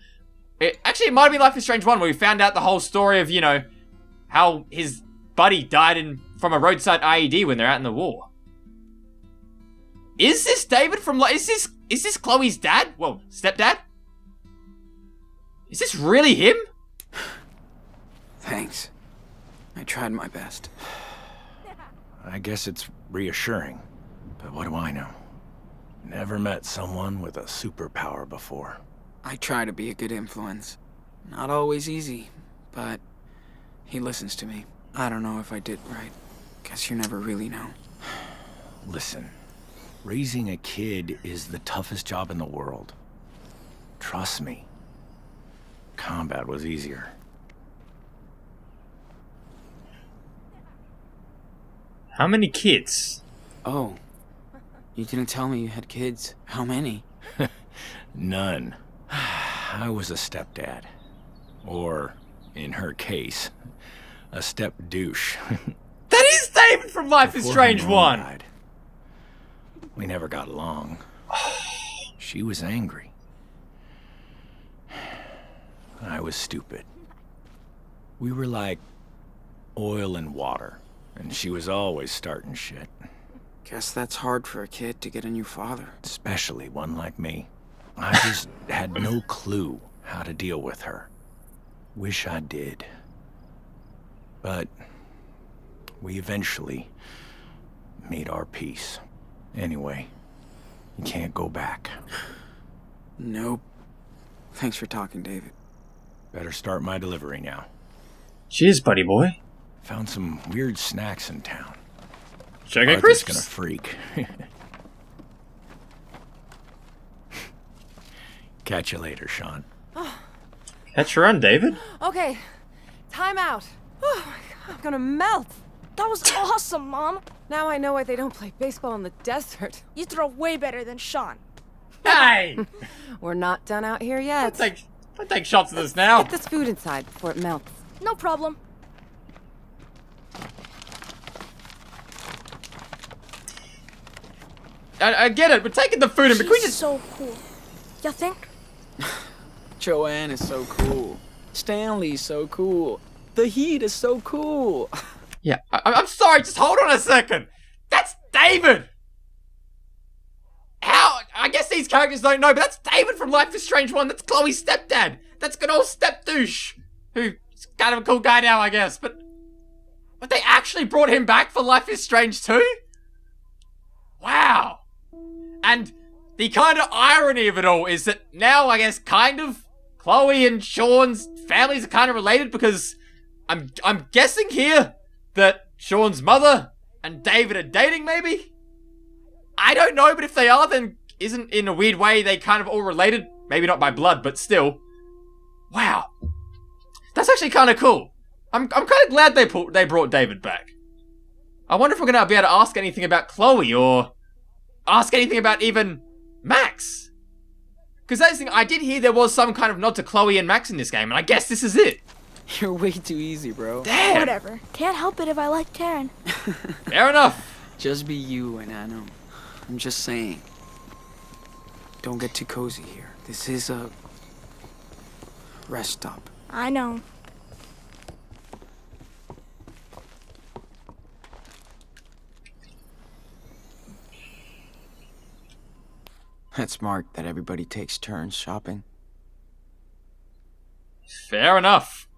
It might have been Life is Strange 1, where we found out the whole story of, you know, how his buddy died from a roadside IED when they're out in the war. Is this David from, is this Chloe's dad? Well, stepdad? Is this really him? Thanks. I tried my best. I guess it's reassuring. But what do I know? Never met someone with a superpower before. I try to be a good influence. Not always easy, but he listens to me. I don't know if I did right. Guess you never really know. Listen, raising a kid is the toughest job in the world. Trust me. Combat was easier. How many kids? Oh, you didn't tell me you had kids. How many? None. I was a stepdad. Or, in her case, a step douche. That is David from Life is Before Strange her mom 1. died, we never got along. She was angry. I was stupid. We were like oil and water, and she was always starting shit. Guess that's hard for a kid to get a new father. Especially one like me. I just had no clue how to deal with her. Wish I did. But we eventually made our peace. Anyway, you can't go back. Nope. Thanks for talking, David. Better start my delivery now. Cheers, buddy boy. Found some weird snacks in town. Should I get Arthur's crisps? gonna freak. Catch you later, Sean. Catch your run, David. Okay, time out. Oh my God, I'm gonna melt. That was awesome, Mom. Now I know why they don't play baseball in the desert. You throw way better than Sean. Hey! We're not done out here yet. It's like, Don't take shots of this now. Get this food inside before it melts. No problem. I get it, we're taking the food in, but can we She's just... so cool. You think? Joanne is so cool. Stanley's so cool. The Heat is so cool. Yeah, I'm sorry, just hold on a second. That's David! How? I guess these characters don't know, but that's David from Life is Strange 1. That's Chloe's stepdad. That's good old step douche. Who's kind of a cool guy now, I guess, but they actually brought him back for Life is Strange 2? Wow. And the kind of irony of it all is that now, I guess, kind of, Chloe and Sean's families are kind of related because I'm guessing here that Sean's mother and David are dating, maybe? I don't know, but if they are, then isn't, in a weird way, they kind of all related? Maybe not by blood, but still. Wow. That's actually kind of cool. I'm kind of glad they brought David back. I wonder if we're going to be able to ask anything about Chloe, or ask anything about even Max. Because that's the thing, I did hear there was some kind of nod to Chloe and Max in this game, and I guess this is it. You're way too easy, bro. Damn. Whatever. Can't help it if I like Karen. Fair enough. Just be you, and I know. I'm just saying. Don't get too cozy here. This is a rest stop. I know. That's smart that everybody takes turns shopping. Fair enough.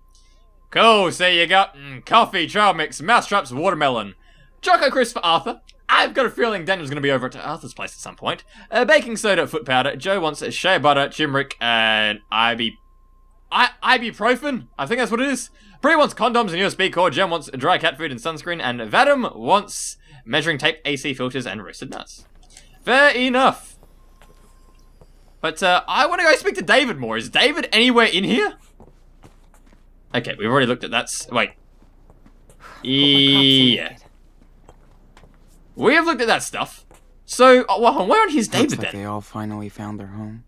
Cool, so you got coffee, trail mix, mousetraps, watermelon. Choco crisp for Arthur. I've got a feeling Daniel's going to be over at Arthur's place at some point. Baking soda, foot powder. Joe wants a shea butter, turmeric, and ibuprofen. I think that's what it is. Bree wants condoms and USB cord. Jem wants dry cat food and sunscreen. And Vadim wants measuring tape, AC filters, and roasted nuts. Fair enough. But I want to go speak to David more. Is David anywhere in here? Okay, we've already looked at that. Wait. Yeah. We have looked at that stuff. So, well, where on here is David Looks like then? they all finally found their home.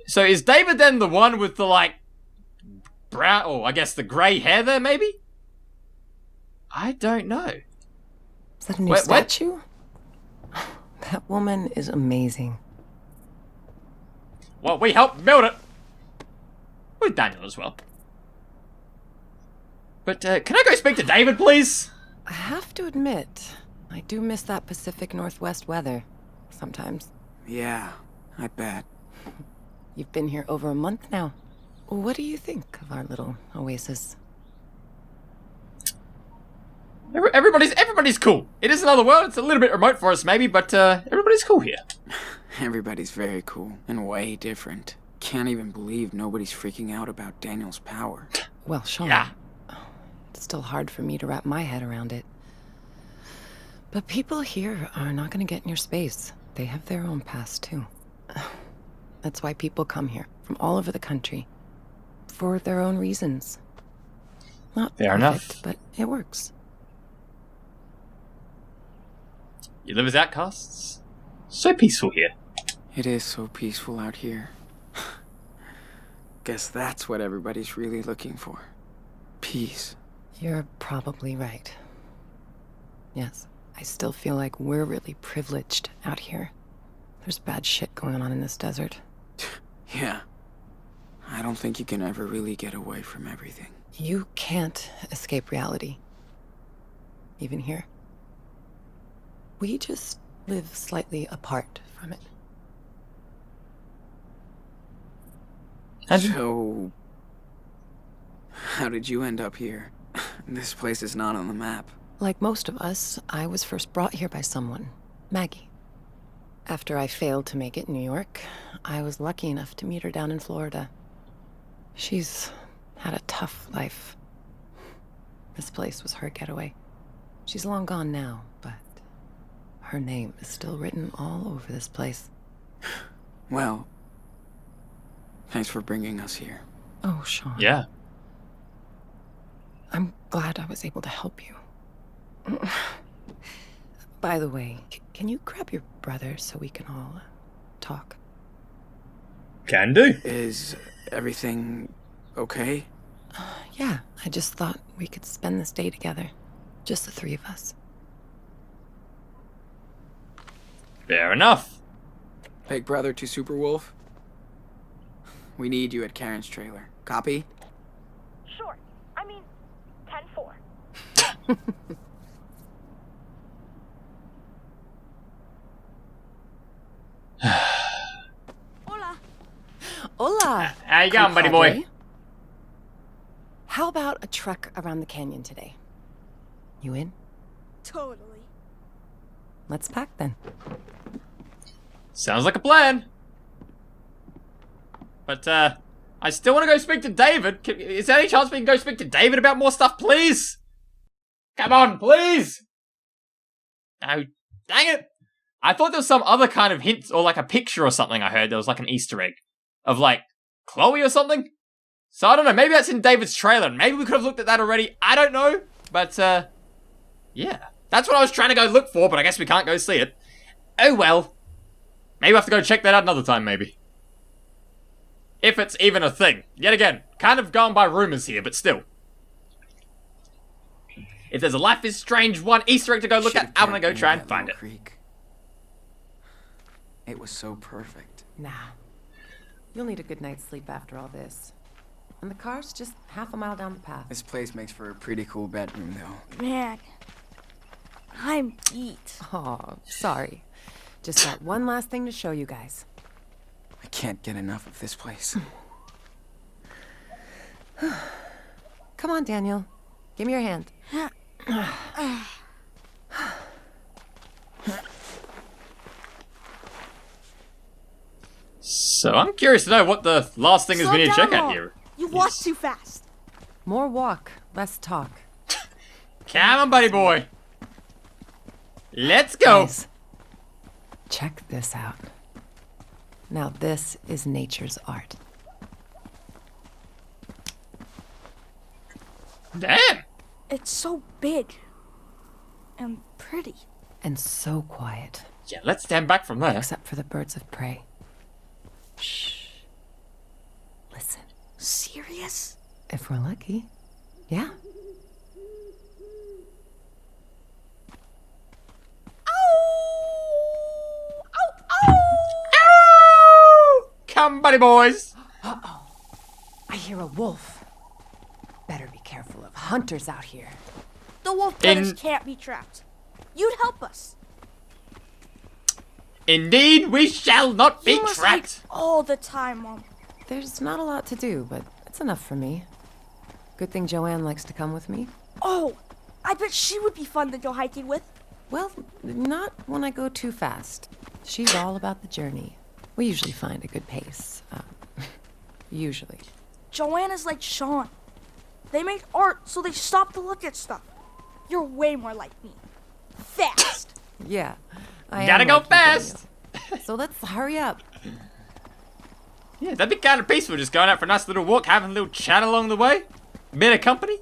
So is David then the one with the, like, brown, or I guess the grey hair there, maybe? I don't know. Is that a new statue? That woman is amazing. Well, we helped build it. With Daniel as well. But, can I go speak to David, please? I have to admit, I do miss that Pacific Northwest weather. Sometimes. Yeah, I bet. You've been here over a month now. What do you think of our little oasis? Everybody's cool. It is another world. It's a little bit remote for us, maybe, but everybody's cool here. Everybody's very cool and way different. Can't even believe nobody's freaking out about Daniel's power. Well, Sean, Yeah. it's still hard for me to wrap my head around it. But people here are not going to get in your space. They have their own past, too. That's why people come here from all over the country. For their own reasons. Not Fair perfect, enough. but it works. You live as outcasts? So peaceful here. It is so peaceful out here. Guess that's what everybody's really looking for. Peace. You're probably right. Yes, I still feel like we're really privileged out here. There's bad shit going on in this desert. Yeah. I don't think you can ever really get away from everything. You can't escape reality. Even here. We just live slightly apart from it. So, how did you end up here? This place is not on the map. Like most of us, I was first brought here by someone, Maggie. After I failed to make it in New York, I was lucky enough to meet her down in Florida. She's had a tough life. This place was her getaway. She's long gone now, but her name is still written all over this place. Well, thanks for bringing us here. Oh, Sean. Yeah. I'm glad I was able to help you. By the way, can you grab your brother so we can all talk? Can do. Is everything okay? Yeah, I just thought we could spend this day together. Just the three of us. Fair enough. Big brother to Superwolf? We need you at Karen's trailer. Copy? Sure. I mean, 10-4. Hola. Hola! How you going, buddy boy? compadre. How about a trek around the canyon today? You in? Totally. Let's pack then. Sounds like a plan. But, I still want to go speak to David. Is there any chance we can go speak to David about more stuff, please? Come on, please! No, dang it! I thought there was some other kind of hint, or like a picture or something I heard. There was like an Easter egg of like, Chloe or something? So I don't know, maybe that's in David's trailer. Maybe we could have looked at that already. I don't know. But, yeah. That's what I was trying to go look for, but I guess we can't go see it. Oh well. Maybe we'll have to go check that out another time, maybe. If it's even a thing. Yet again, kind of going by rumors here, but still. If there's a Life is Strange 1 Easter egg to go look at, I'm gonna go try and find it. Creek. It was so perfect. Nah. You'll need a good night's sleep after all this. And the car's just half a mile down the path. This place makes for a pretty cool bedroom, though. Man, I'm beat. Oh, sorry. Just got one last thing to show you guys. I can't get enough of this place. Come on, Daniel. Give me your hand. So I'm curious to know what the last thing is we need to check out Mom. here. You walk too fast. More walk, less talk. Come on, buddy boy. Let's go. Guys, check this out. Now this is nature's art. Damn. It's so big and pretty. And so quiet. Yeah, let's stand back from there. Except for the birds of prey. Shh. Listen. Serious? If we're lucky. Yeah. Come, buddy boys. Uh-oh. I hear a wolf. Better be careful of hunters out here. The wolf brothers can't be trapped. You'd help us. Indeed, we shall not be You must hike trapped. all the time, Mom. There's not a lot to do, but it's enough for me. Good thing Joanne likes to come with me. Oh, I bet she would be fun to go hiking with. Well, not when I go too fast. She's all about the journey. We usually find a good pace. Usually. Joanna's like Sean. They make art so they stop to look at stuff. You're way more like me. Fast. Yeah. I Gotta am go like you, fast. Daniel. So let's hurry up. Yeah, that'd be kind of peaceful, just going out for a nice little walk, having a little chat along the way. Bit of company.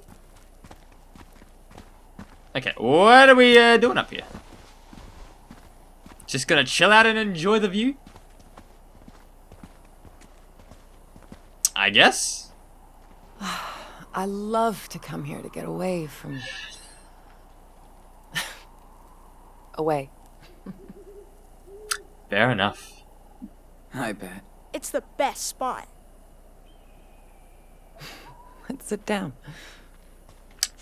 Okay, what are we doing up here? Just gonna chill out and enjoy the view? I guess. I love to come here to get away from... away. Fair enough. I bet. It's the best spot. Let's sit down.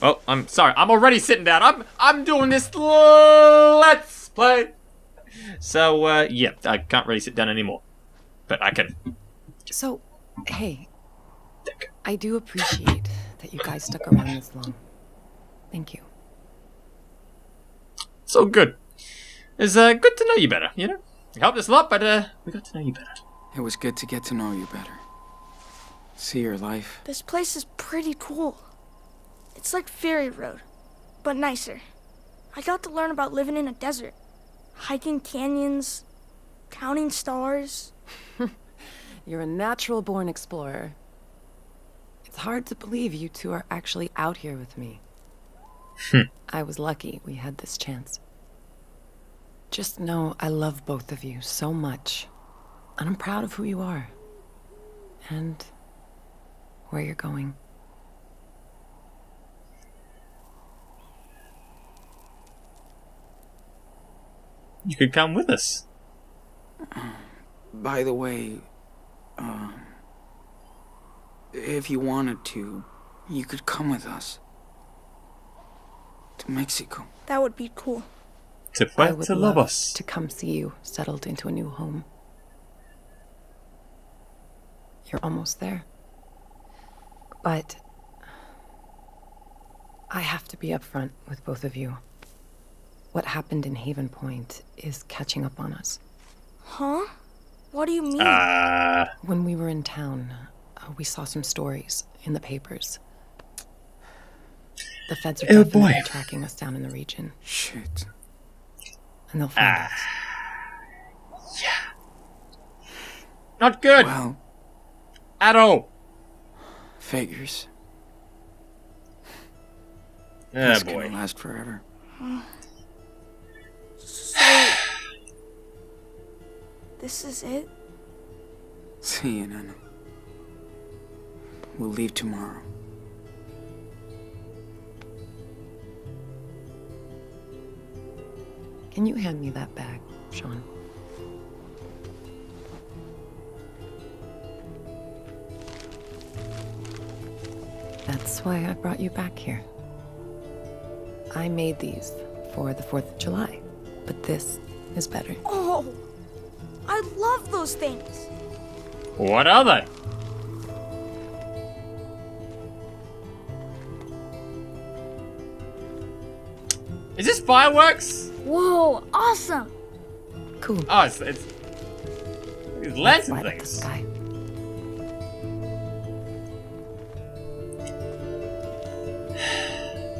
Well, I'm sorry. I'm already sitting down. I'm doing this let's play. So, yeah, I can't really sit down anymore. But I can. So, hey, I do appreciate that you guys stuck around this long. Thank you. So good. It's good to know you better, you know? You helped us a lot, but we got to know you better. It was good to get to know you better. See your life. This place is pretty cool. It's like Ferry Road, but nicer. I got to learn about living in a desert, hiking canyons, counting stars. You're a natural-born explorer. It's hard to believe you two are actually out here with me. I was lucky we had this chance. Just know I love both of you so much, and I'm proud of who you are. and where you're going. You could come with us. By the way, if you wanted to, you could come with us. To Mexico. That would be cool. To I would Puerto love Lobos. to come see you settled into a new home. You're almost there. But I have to be upfront with both of you. What happened in Haven Point is catching up on us. Huh? What do you mean? When we were in town, we saw some stories in the papers. The feds are definitely tracking us down in the region. Shit. And they'll find us. Yeah. Not good. Well, at all. Figures. Oh It's boy. gonna last forever. So, this is it? See you, Nana. We'll leave tomorrow. Can you hand me that bag, Sean? That's why I brought you back here. I made these for the 4th of July, but this is better. Oh, I love those things. What are they? Is this fireworks? Whoa, awesome. Cool. Oh, it's these lantern Light up the things. sky.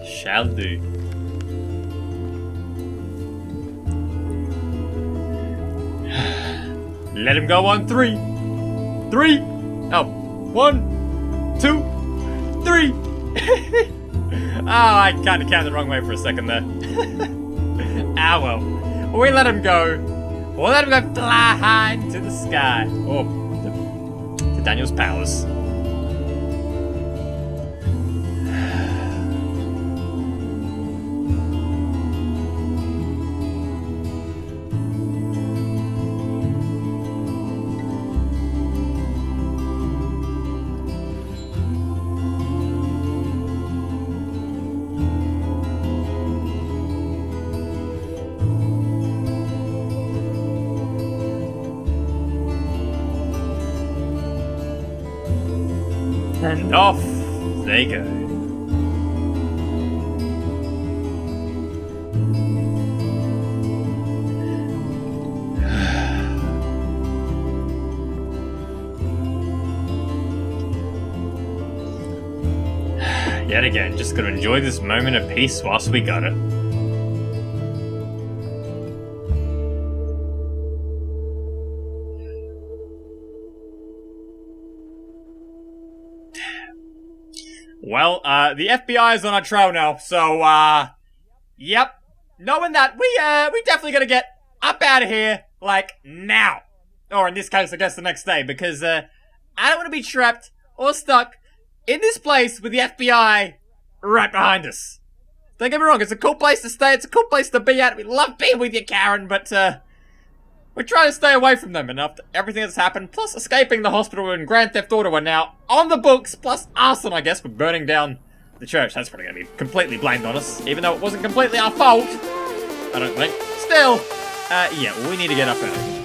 Shall do. Let him go on 3. 3. Oh, 1, 2, 3. Oh, I kind of counted the wrong way for a second there. Ah, well. We let him go. We'll let him go fly high into the sky. Oh, to Daniel's powers. And off they go. Yet again, just gonna enjoy this moment of peace whilst we got it. Well, the FBI is on our trail now, so, yep. Knowing that, we definitely gotta get up out of here, like, now. Or in this case, I guess the next day, because, I don't want to be trapped or stuck in this place with the FBI right behind us. Don't get me wrong, it's a cool place to stay, it's a cool place to be at, we love being with you, Karen, but, we're trying to stay away from them, and after everything that's happened, plus escaping the hospital and Grand Theft Auto are now on the books, plus arson, I guess, for burning down the church. That's probably going to be completely blamed on us, even though it wasn't completely our fault. I don't think. Still, yeah, we need to get up early.